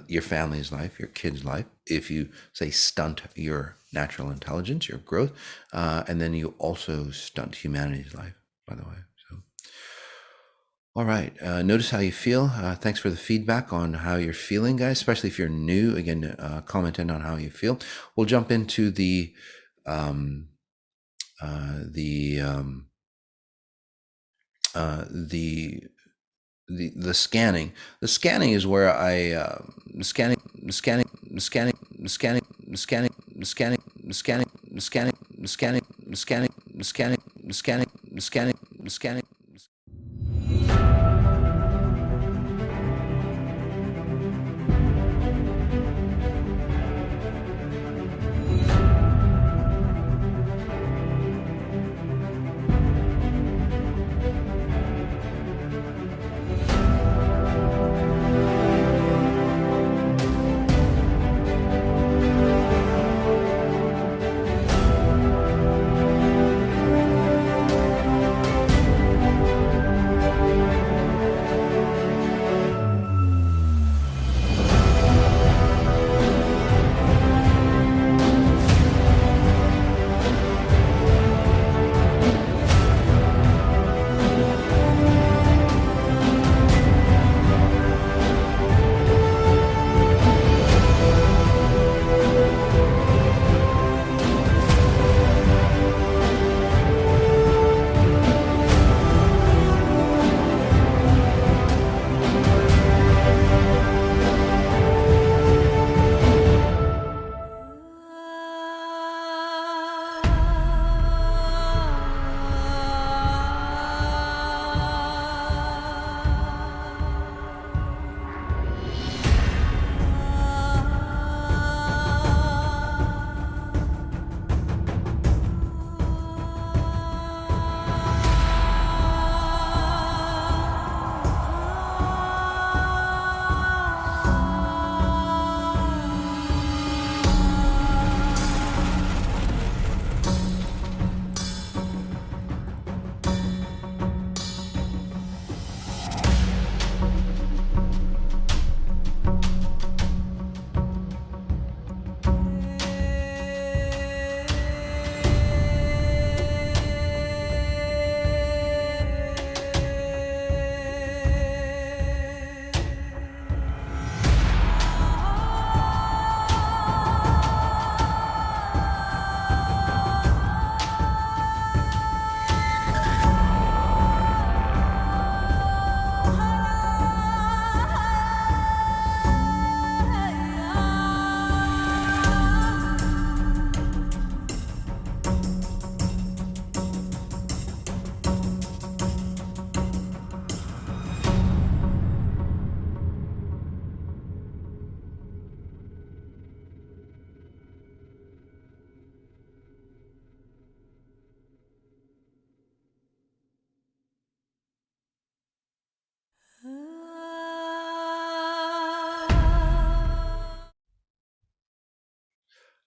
your family's life, your kids' life, if you say stunt your natural intelligence, your growth, and then you also stunt humanity's life. By the way, so all right. Notice how you feel. Thanks for the feedback on how you're feeling, guys. Especially if you're new. Again, comment in on how you feel. We'll jump into um, the uh, the the scanning. The scanning is where the scanning, the scanning, the scanning, the scanning, the scanning, the scanning, the scanning, the scanning, the scanning, the scanning, the scanning, the scanning, the scanning, the scanning.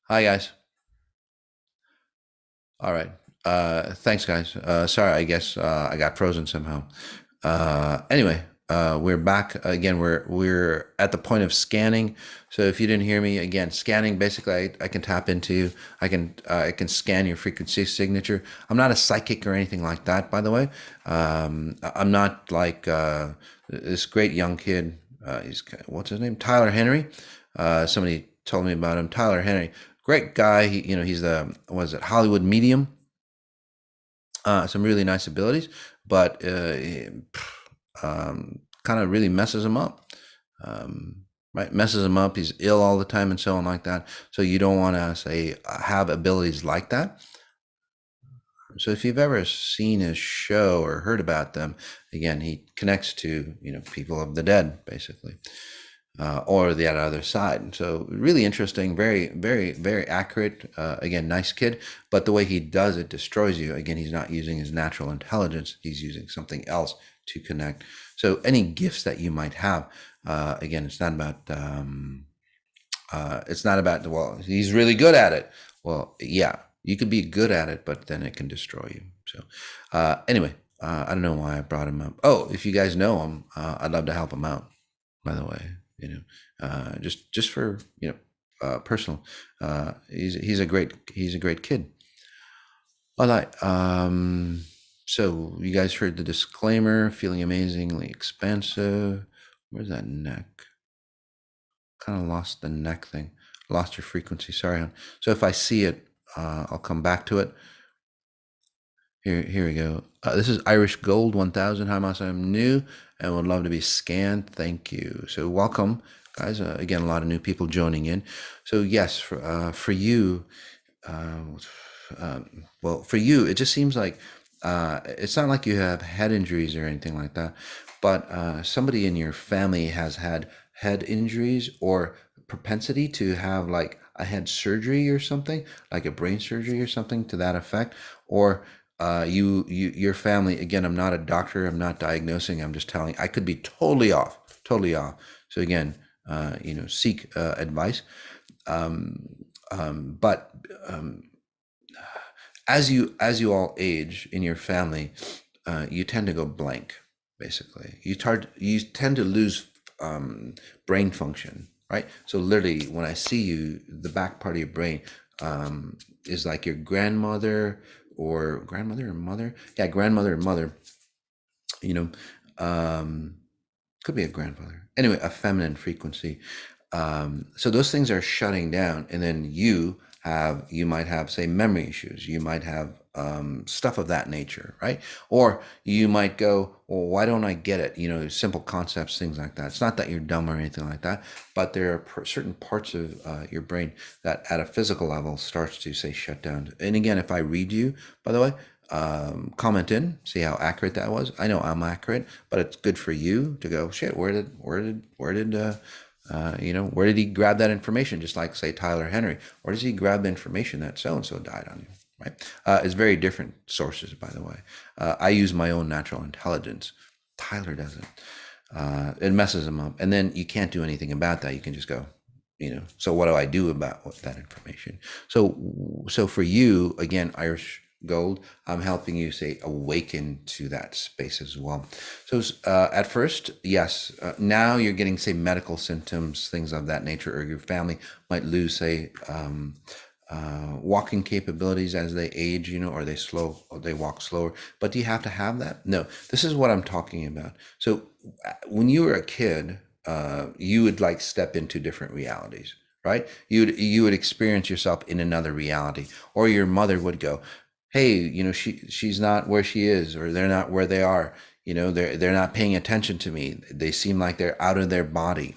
Hi guys. All right. Thanks, guys. Sorry, I guess I got frozen somehow. Anyway, we're back again. We're at the point of scanning. So if you didn't hear me again, scanning basically, I can tap into. I can scan your frequency signature. I'm not a psychic or anything like that, by the way. I'm not like this great young kid. He's what's his name? Tyler Henry. Somebody told me about him. Tyler Henry, great guy. He's the was it Hollywood medium. Some really nice abilities, but kind of really messes him up. Right, messes him up. He's ill all the time and so on like that. So you don't want to say have abilities like that. So if you've ever seen his show or heard about them, again, he connects to people of the dead, basically. Or the other side. So really interesting, very, very, very accurate. Again, nice kid, but the way he does it destroys you. Again, he's not using his natural intelligence. He's using something else to connect. So any gifts that you might have, again, it's not about It's not about, well, he's really good at it. Well, yeah, you could be good at it, but then it can destroy you. So, anyway, I don't know why I brought him up. Oh, if you guys know him, I'd love to help him out. By the way, just for personal. He's a great kid. All right. So you guys heard the disclaimer. Feeling amazingly expansive. Where's that neck? Kind of lost the neck thing. Lost your frequency. Sorry, hon. So if I see it, I'll come back to it. Here we go. This is Irish Gold 1000. Hi, Masa. I'm new and would love to be scanned. Thank you. So welcome, guys. Again, a lot of new people joining in. So yes, for you, well, for you, it just seems like it's not like you have head injuries or anything like that, but somebody in your family has had head injuries or propensity to have like a head surgery or something, like a brain surgery or something to that effect, or your family. Again, I'm not a doctor. I'm not diagnosing. I'm just telling. I could be totally off, totally off. So again, seek advice. But as you all age in your family, you tend to go blank. Basically, you tend to lose brain function, right? So literally, when I see you, the back part of your brain is like your grandmother or mother. Yeah, grandmother or mother. You know, could be a grandfather. Anyway, a feminine frequency. So those things are shutting down, and then you might have, say, memory issues. You might have stuff of that nature, right? Or you might go, well, why don't I get it? Simple concepts, things like that. It's not that you're dumb or anything like that, but there are certain parts of your brain that at a physical level starts to, say, shut down. And again, if I read you, by the way, comment in, see how accurate that was. I know I'm accurate, but it's good for you to go, shit, where did where did he grab that information? Just like, say, Tyler Henry, where does he grab the information that so-and-so died on you, right? It's very different sources, by the way. I use my own natural intelligence. Tyler doesn't. It messes him up. And then you can't do anything about that. You can just go, so what do I do about that information? So for you, again, Irish Gold, I'm helping you, say, awaken to that space as well. So at first, yes, now you're getting, say, medical symptoms, things of that nature, or your family might lose, say, walking capabilities as they age, or they walk slower. But do you have to have that? No, this is what I'm talking about. So when you were a kid, you would like step into different realities, right? You would experience yourself in another reality, or your mother would go, hey, she's not where she is, or they're not where they are. They're not paying attention to me. They seem like they're out of their body.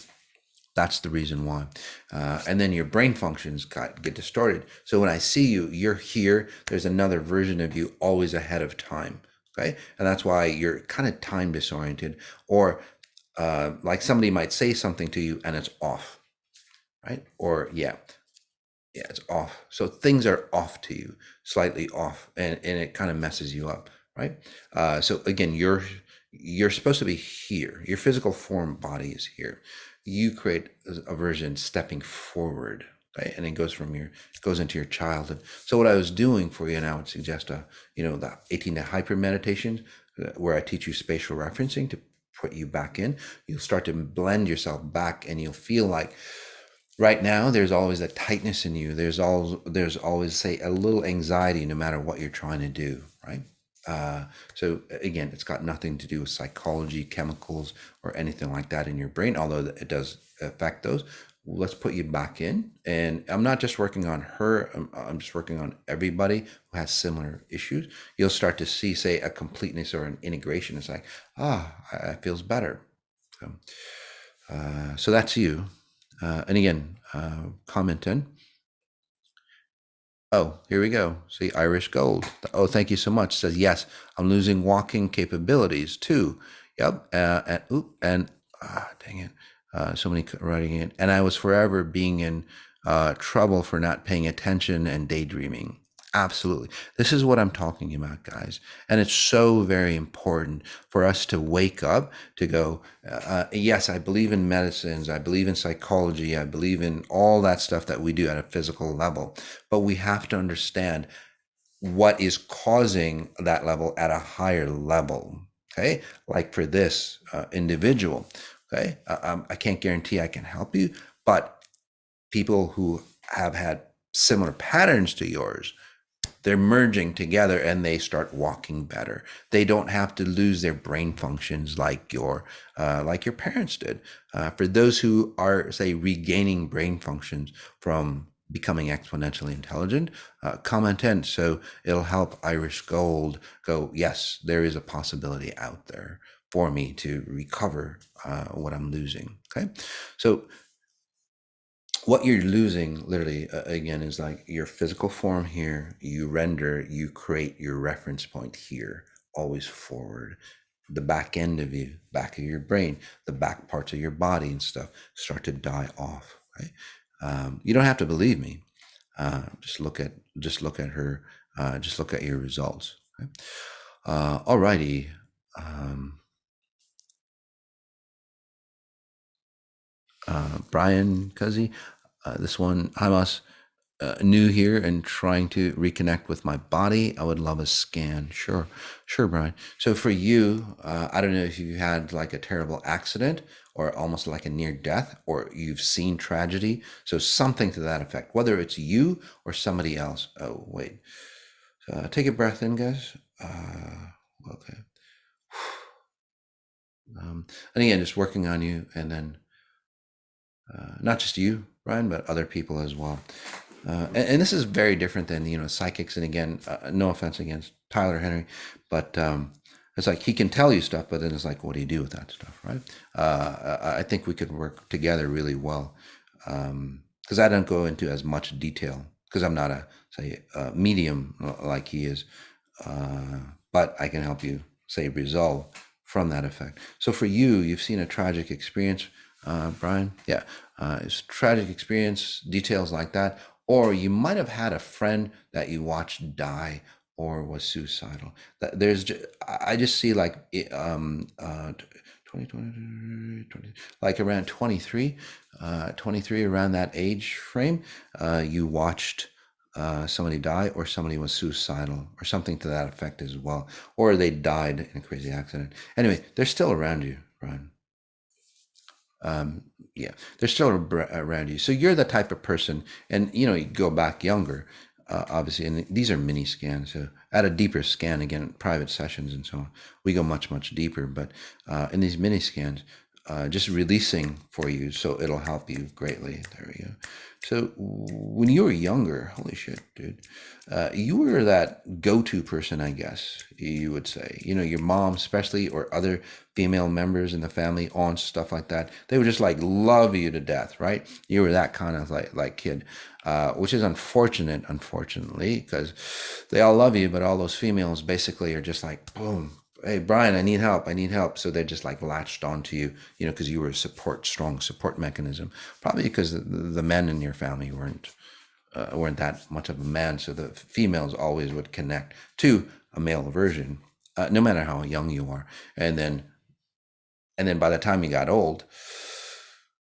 That's the reason why. And then your brain functions get distorted. So when I see you, you're here. There's another version of you always ahead of time. Okay. And that's why you're kind of time disoriented, or like somebody might say something to you and it's off. Right. Or yeah, it's off. So things are off to you, slightly off, and it kind of messes you up, right? So again, you're supposed to be here. Your physical form body is here. You create a version stepping forward, right? And it goes into your childhood. So what I was doing for you, and I would suggest the 18 to HyperMeditation, where I teach you spatial referencing to put you back in. You'll start to blend yourself back, and you'll feel like, right now, there's always a tightness in you. There's always, say, a little anxiety, no matter what you're trying to do, right? So again, it's got nothing to do with psychology, chemicals, or anything like that in your brain, although it does affect those. Let's put you back in. And I'm not just working on her, I'm just working on everybody who has similar issues. You'll start to see, say, a completeness or an integration. It's like, it feels better. So that's you. And again, comment in. Oh, here we go. See, Irish Gold. Oh, thank you so much. Says, yes, I'm losing walking capabilities too. Yep. Dang it. So many writing in. And I was forever being in trouble for not paying attention and daydreaming. Absolutely. This is what I'm talking about, guys. And it's so very important for us to wake up to go, yes, I believe in medicines. I believe in psychology. I believe in all that stuff that we do at a physical level. But we have to understand what is causing that level at a higher level. Okay. Like for this individual, okay, I can't guarantee I can help you, but people who have had similar patterns to yours, they're merging together and they start walking better. They don't have to lose their brain functions like your parents did. For those who are, say, regaining brain functions from becoming exponentially intelligent, comment in so it'll help Irish Gold go, yes, there is a possibility out there for me to recover what I'm losing. Okay, so what you're losing literally again is like your physical form here. You render, you create your reference point here, always forward. The back end of you, back of your brain, the back parts of your body and stuff start to die off. Right? You don't have to believe me. Just look at her. Just look at your results. Okay? Alrighty. Um, Brian Cuzzy, this one, Hamas, new here and trying to reconnect with my body. I would love a scan. Sure, Brian. So for you, I don't know if you had like a terrible accident or almost like a near death, or you've seen tragedy. So something to that effect, whether it's you or somebody else. Oh, wait. Take a breath in, guys. Okay. And again, just working on you, and then not just you, Brian, but other people as well. And this is very different than psychics. And again, no offense against Tyler Henry, but it's like he can tell you stuff, but then it's like, what do you do with that stuff, right? I think we could work together really well because I don't go into as much detail because I'm not a medium like he is, but I can help you say resolve from that effect. So for you, you've seen a tragic experience, Brian. Yeah, it's tragic experience, details like that. Or you might have had a friend that you watched die or was suicidal. I just see like 20, like around 23, 23 around that age frame, you watched somebody die or somebody was suicidal or something to that effect as well. Or they died in a crazy accident. Anyway, they're still around you, Brian. um, yeah, they're still around you. So you're the type of person, and you go back younger, obviously, and these are mini scans. So at a deeper scan, again, private sessions and so on, we go much, much deeper. But in these mini scans, just releasing for you, so it'll help you greatly. There we go. So when you were younger, holy shit, dude, you were that go-to person, I guess you would say. Your mom, especially, or other female members in the family, aunts, stuff like that. They would just like love you to death, right? You were that kind of like kid, which is unfortunate, unfortunately, because they all love you, but all those females basically are just like, boom. Hey, Brian, I need help. I need help. So they're just like latched onto you, because you were a strong support mechanism. Probably because the men in your family weren't that much of a man. So the females always would connect to a male version, no matter how young you are. And then by the time you got old,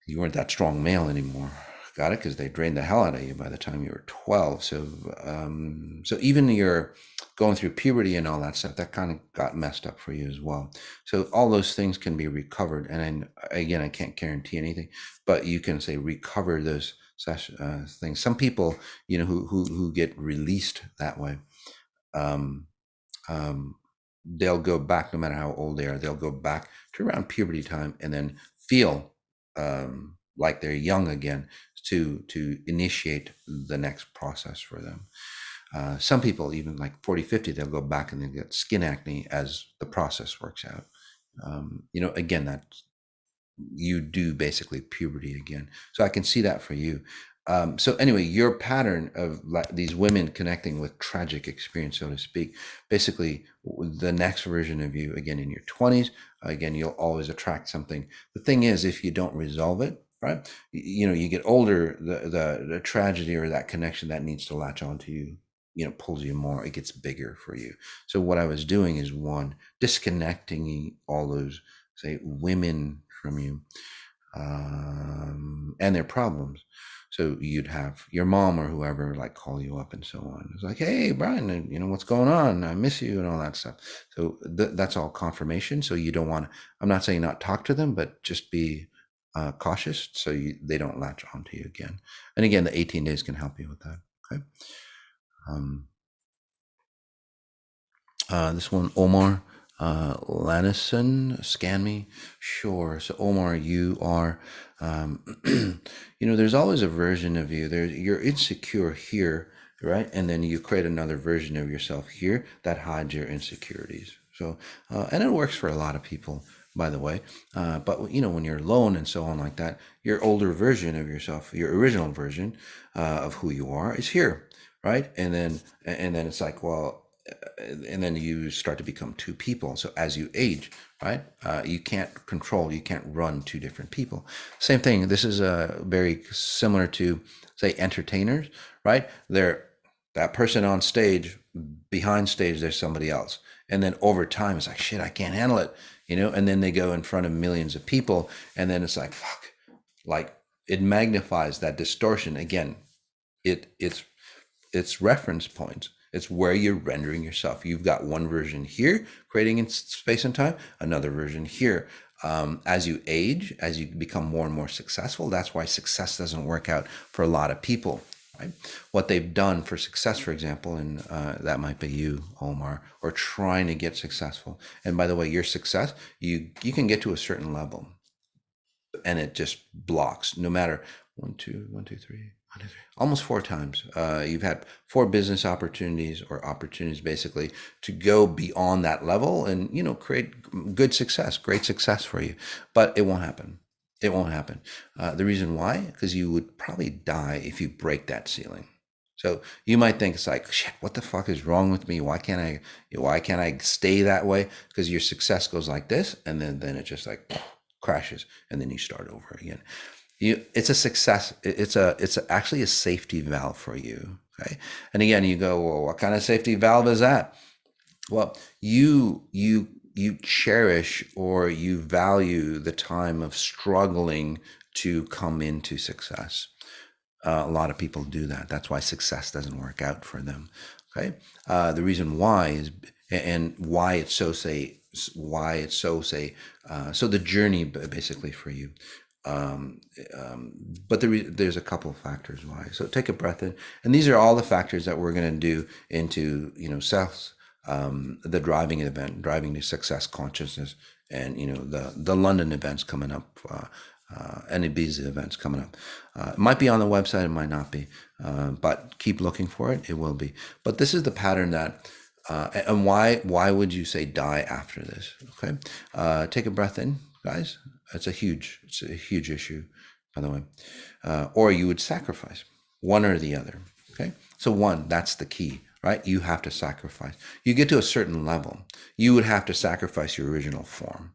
you weren't that strong male anymore. Got it? Because they drained the hell out of you by the time you were 12. So even you're going through puberty and all that stuff, that kind of got messed up for you as well. So all those things can be recovered. And again, I can't guarantee anything, but you can say recover those things. Some people, who get released that way, um, um, they'll go back, no matter how old they are, they'll go back to around puberty time and then feel like they're young again to initiate the next process for them. Some people, even like 40, 50, they'll go back and they get skin acne as the process works out. Again, that you do basically puberty again. So I can see that for you. So anyway, your pattern of these women connecting with tragic experience, so to speak, basically the next version of you, again, in your 20s, again, you'll always attract something. The thing is, if you don't resolve it, right, you get older, the tragedy or that connection that needs to latch onto you pulls you more, it gets bigger for you. So what I was doing is, one, disconnecting all those, say, women from you, and their problems. So you'd have your mom or whoever like call you up and so on. It's like, hey, Brian, what's going on? I miss you and all that stuff. So that's all confirmation. So you don't want to, I'm not saying not talk to them, but just be cautious so they don't latch onto you again. And again, the 18 days can help you with that. Okay. Um, this one, Omar Lanison, scan me. Sure. So Omar, you are, there's always a version of you. You're insecure here, right? And then you create another version of yourself here that hides your insecurities. So, and it works for a lot of people, by the way. But when you're alone and so on like that, your older version of yourself, your original version of who you are, is here, right? And then it's like, well, and then you start to become two people. So as you age, right, you can't control, you can't run two different people. Same thing. This is very similar to, say, entertainers, right? They're that person on stage, behind stage, there's somebody else. And then over time, it's like, shit, I can't handle it, and then they go in front of millions of people. And then it's like, fuck, like it magnifies that distortion. Again, it's reference points. It's where you're rendering yourself. You've got one version here, creating in space and time, another version here. As you age, as you become more and more successful, that's why success doesn't work out for a lot of people. Right? What they've done for success, for example, and that might be you, Omar, or trying to get successful. And by the way, your success, you can get to a certain level, and it just blocks. No matter one, two, three, almost four times. You've had four business opportunities, or opportunities basically, to go beyond that level and create good success, great success for you, but it won't happen. It won't happen. The reason why? Because you would probably die if you break that ceiling. So you might think it's like, shit, what the fuck is wrong with me? Why can't I stay that way? Because your success goes like this, and then it just like crashes, and then you start over again. It's a success. It's actually a safety valve for you. Okay. And again, you go, well, what kind of safety valve is that? Well, you cherish, or you value the time of struggling to come into success. A lot of people do that. That's why success doesn't work out for them. Okay. The reason why is, and why it's so so the journey basically for you. But there's a couple of factors why. So take a breath in, and these are all the factors that we're going to do into self, the driving to success consciousness, and the London events coming up. Any of these events coming up. It might be on the website, it might not be, but keep looking for it. It will be. But this is the pattern that, and why would you say die after this? Okay, take a breath in, guys. It's a huge issue, by the way. Or you would sacrifice one or the other. Okay, so one, that's the key, right? You have to sacrifice. You get to a certain level, you would have to sacrifice your original form.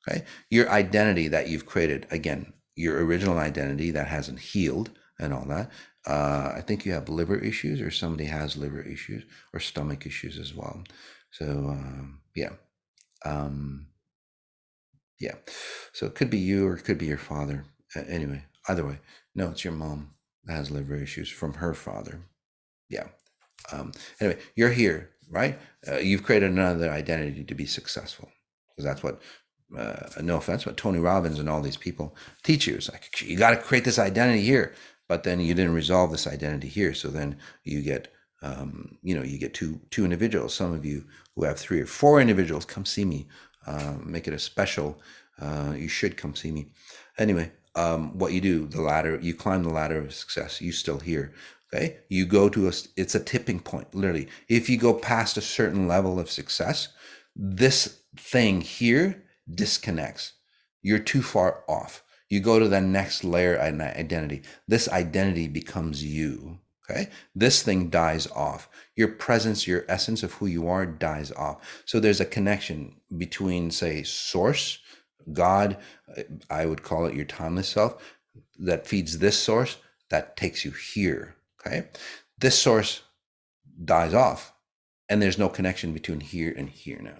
Okay, your identity that you've created, again, your original identity that hasn't healed and all that. I think you have liver issues, or somebody has liver issues, or stomach issues as well. So yeah, yeah. So it could be you, or it could be your father. Anyway, either way, no, it's your mom that has liver issues from her father. Yeah. Anyway, you're here, right? You've created another identity to be successful, because that's what, no offense, but Tony Robbins and all these people teach you. It's like, you got to create this identity here, but then you didn't resolve this identity here. So then you get, you get two individuals. Some of you who have 3 or 4 individuals, come see me. Make it a special. You should come see me. Anyway, what you do, you climb the ladder of success. You still here. Okay, you go to it's a tipping point, literally. If you go past a certain level of success, this thing here disconnects. You're too far off. You go to the next layer of identity. This identity becomes you. Okay, this thing dies off. Your presence, your essence of who you are dies off. So there's a connection between, say, source, God, I would call it your timeless self, that feeds this source, that takes you here. Okay, this source dies off, and there's no connection between here and here now.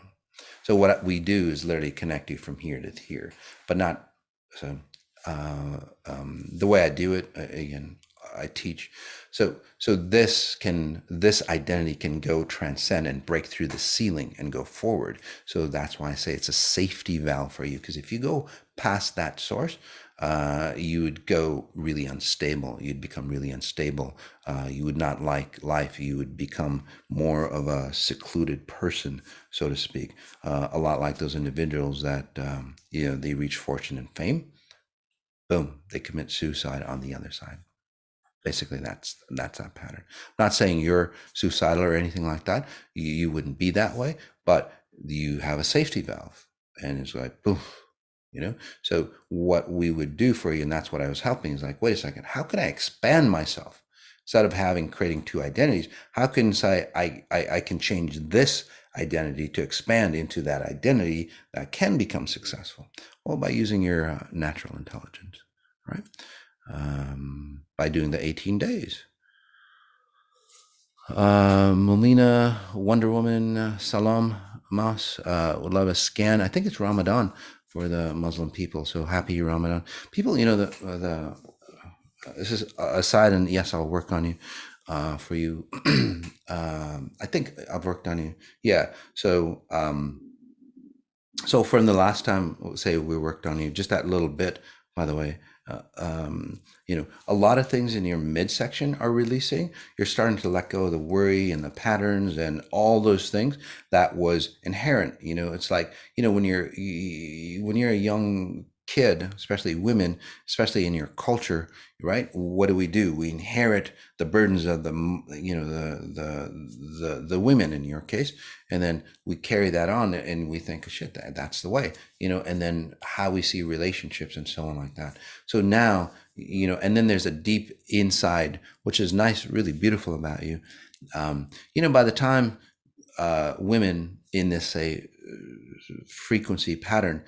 So what we do is literally connect you from here to here, but not so. The way I do it, again, I teach. So this identity can go transcend and break through the ceiling and go forward. So that's why I say it's a safety valve for you, because if you go past that source, you would go really unstable. You'd become really unstable. You would not like life. You would become more of a secluded person, so to speak. A lot like those individuals that they reach fortune and fame. Boom, they commit suicide on the other side. Basically, that's that pattern. I'm not saying you're suicidal or anything like that. You wouldn't be that way, but you have a safety valve, and it's like poof, So what we would do for you, and that's what I was helping, is like, wait a second, how can I expand myself instead of creating two identities? How can I can change this identity to expand into that identity that can become successful? Well, by using your natural intelligence, right? By doing the 18 days. Melina, Wonder Woman, Salam, Mas, would love a scan. I think it's Ramadan for the Muslim people. So happy Ramadan. People, this is aside, and yes, I'll work on you for you. I think I've worked on you. Yeah. So from the last time, say we worked on you, just that little bit, by the way, a lot of things in your midsection are releasing. You're starting to let go of the worry and the patterns and all those things that was inherent. It's like, when you're a young kid, especially women, especially in your culture, right? What do? We inherit the burdens of the women in your case, and then we carry that on, and we think, shit, that's the way, and then how we see relationships and so on like that. So now, and then there's a deep inside, which is nice, really beautiful about you. By the time women in this, say, frequency pattern,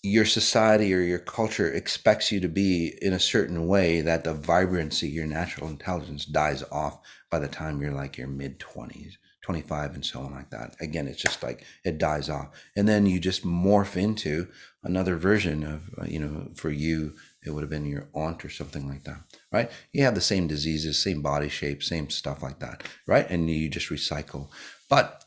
your society or your culture expects you to be in a certain way, that the vibrancy, your natural intelligence, dies off by the time you're like your mid-20s, 25 and so on like that. Again, it's just like it dies off, and then you just morph into another version of for you it would have been your aunt or something like that, right? You have the same diseases, same body shape, same stuff like that, right? And you just recycle. But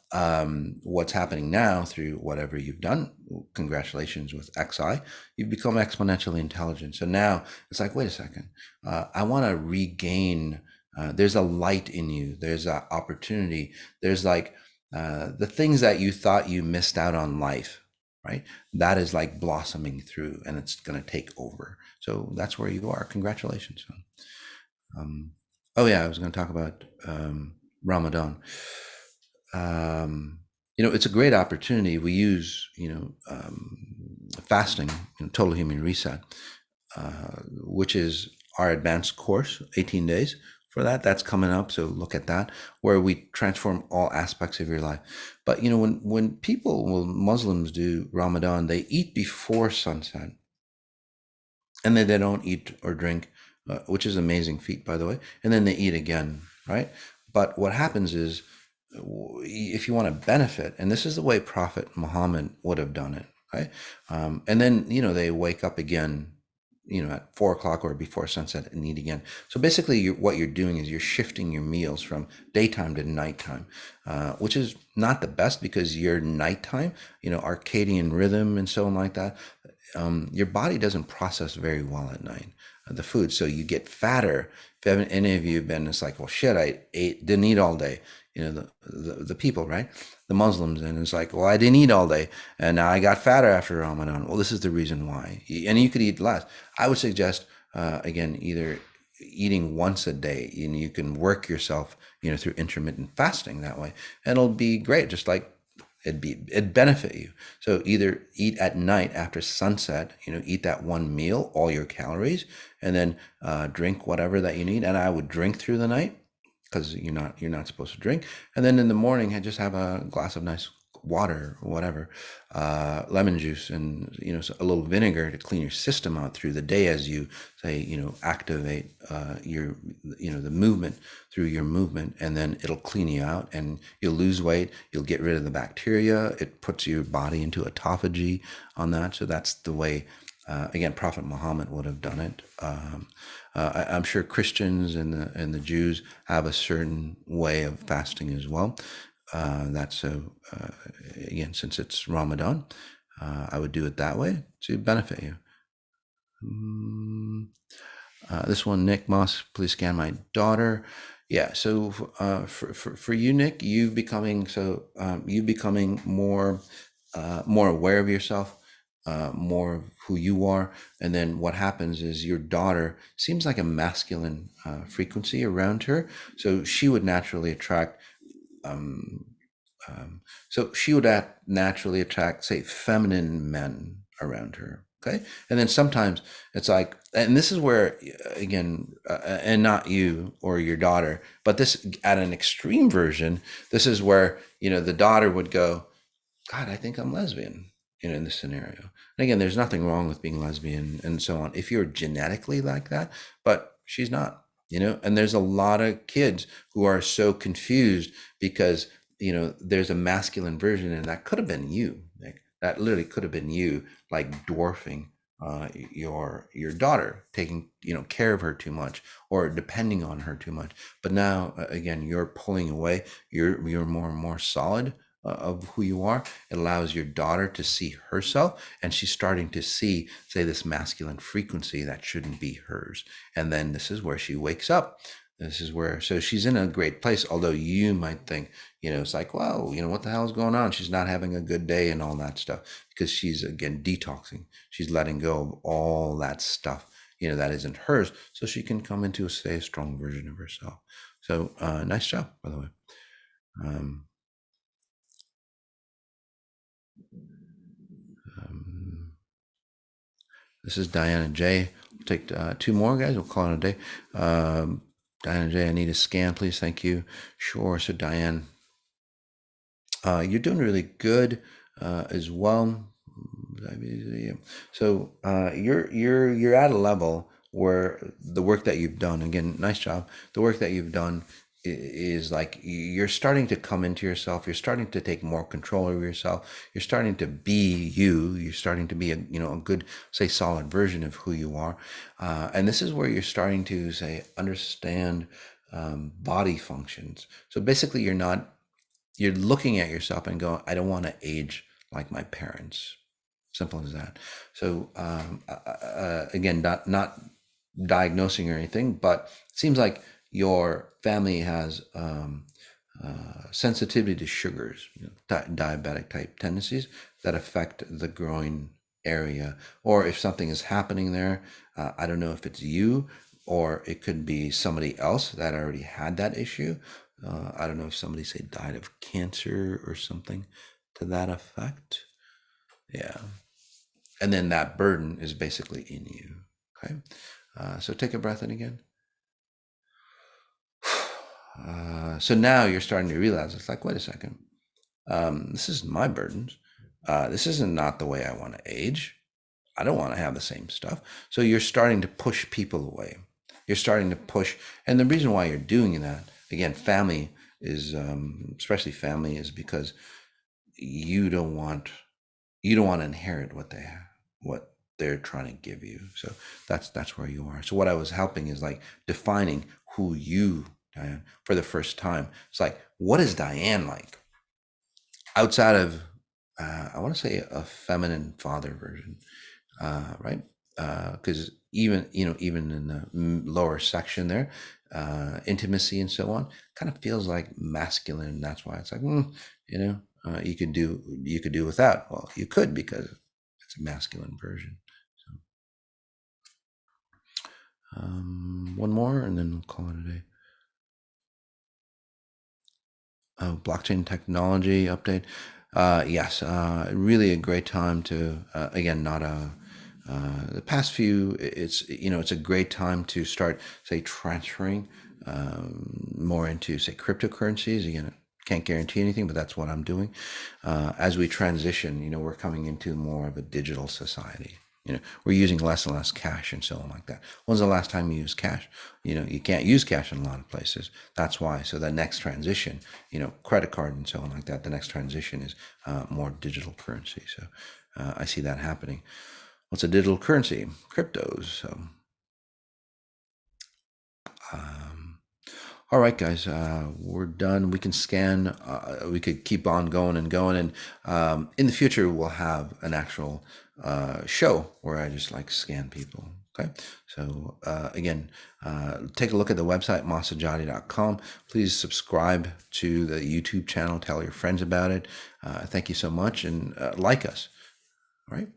what's happening now through whatever you've done, congratulations with XI, you've become exponentially intelligent. So now it's like, wait a second, I want to regain. There's a light in you. There's an opportunity. There's like the things that you thought you missed out on life, right? That is like blossoming through, and it's going to take over. So that's where you are. Congratulations. Oh yeah, I was going to talk about Ramadan. It's a great opportunity. We use, fasting, total human reset, which is our advanced course, 18 days for that. That's coming up. So look at that, where we transform all aspects of your life. But, when Muslims do Ramadan, they eat before sunset, and then they don't eat or drink, which is an amazing feat, by the way. And then they eat again, right? But what happens is, if you want to benefit, and this is the way Prophet Muhammad would have done it, right? And then, they wake up again, at 4 o'clock or before sunset, and eat again. So basically, what you're doing is you're shifting your meals from daytime to nighttime, which is not the best, because your nighttime, circadian rhythm and so on like that, your body doesn't process very well at night, the food. So you get fatter. If any of you have been, it's like, well, shit, didn't eat all day. The people, right? The Muslims, and it's like, well, I didn't eat all day, and now I got fatter after Ramadan. Well, this is the reason why. And you could eat less. I would suggest, again, either eating once a day, and you can work yourself, through intermittent fasting that way, and it'll be great. Just like it'd benefit you. So either eat at night after sunset, eat that one meal, all your calories, and then drink whatever that you need. And I would drink through the night, because you're not supposed to drink. And then in the morning, I just have a glass of nice water or whatever, lemon juice, and so a little vinegar to clean your system out through the day as you say activate your the movement through your movement, and then it'll clean you out and you'll lose weight, you'll get rid of the bacteria, it puts your body into autophagy on that. So that's the way again Prophet Muhammad would have done it. I'm sure Christians and the Jews have a certain way of fasting as well. That's again, since it's Ramadan, I would do it that way to benefit you. This one, Nick Moss, please scan my daughter. Yeah, so for you, Nick, you becoming more aware of yourself, more of who you are, and then what happens is your daughter seems like a masculine frequency around her, so she would naturally attract. So she would naturally attract, say, feminine men around her. Okay, and then sometimes it's like, and this is where, again, and not you or your daughter, but this at an extreme version. This is where the daughter would go, God, I think I'm lesbian. In this scenario, and again, there's nothing wrong with being lesbian and so on if you're genetically like that, but she's not. And there's a lot of kids who are so confused because there's a masculine version, and that could have been you. Like, that literally could have been you, like dwarfing your daughter, taking care of her too much or depending on her too much. But now again, you're pulling away. You're more and more solid of who you are. It allows your daughter to see herself, and she's starting to see, say, this masculine frequency that shouldn't be hers. And then this is where she wakes up. This is where, so she's in a great place, although you might think, it's like, wow, what the hell is going on? She's not having a good day and all that stuff, because she's, again, detoxing. She's letting go of all that stuff, that isn't hers, so she can come into, say, a strong version of herself. So nice job, by the way. This is Diana J. We'll take 2 more, guys. We'll call it a day. Diana J, I need a scan, please. Thank you. Sure. So Diane, you're doing really good as well. So you're at a level where the work that you've done, again, nice job. The work that you've done is like you're starting to come into yourself. You're starting to take more control over yourself. You're starting to be you. You're starting to be a good, say, solid version of who you are. And this is where you're starting to, say, understand body functions. So basically, you're looking at yourself and going, I don't want to age like my parents. Simple as that. So again, not diagnosing or anything, but it seems like your family has sensitivity to sugars, diabetic type tendencies that affect the groin area. Or if something is happening there, I don't know if it's you or it could be somebody else that already had that issue. I don't know if somebody, say, died of cancer or something to that effect. Yeah. And then that burden is basically in you. Okay. So take a breath in again. So now you're starting to realize, it's like, wait a second. This is my burdens. This isn't not the way I want to age. I don't want to have the same stuff. So you're starting to push people away. You're starting to push. And the reason why you're doing that, again, family is, especially family, is because you don't want to inherit what they're trying to give you. So that's where you are. So what I was helping is like defining who you, Diane, for the first time. It's like, what is Diane like outside of, I want to say, a feminine father version, right? Because even in the lower section there, intimacy and so on kind of feels like masculine. And that's why it's like, you could do without. Well, you could, because it's a masculine version. So, one more, and then we'll call it a day. Blockchain technology update. Yes, really a great time to, again, not the past few, it's a great time to start, say, transferring more into, say, cryptocurrencies. Again, Can't guarantee anything, but that's what I'm doing. As we transition, we're coming into more of a digital society. We're using less and less cash and so on like that. When's the last time you used cash? You can't use cash in a lot of places. That's why. So the next transition, credit card and so on like that, the next transition is more digital currency. So I see that happening. What's a digital currency? Cryptos. So all right, guys, we're done. We can scan. We could keep on going and going. And in the future, we'll have an actual show where I just like scan people. Okay. So again, take a look at the website, masajady.com. Please subscribe to the YouTube channel. Tell your friends about it. Thank you so much. And like us. All right.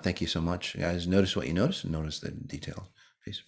Thank you so much, guys. Notice what you notice and notice the details. Peace.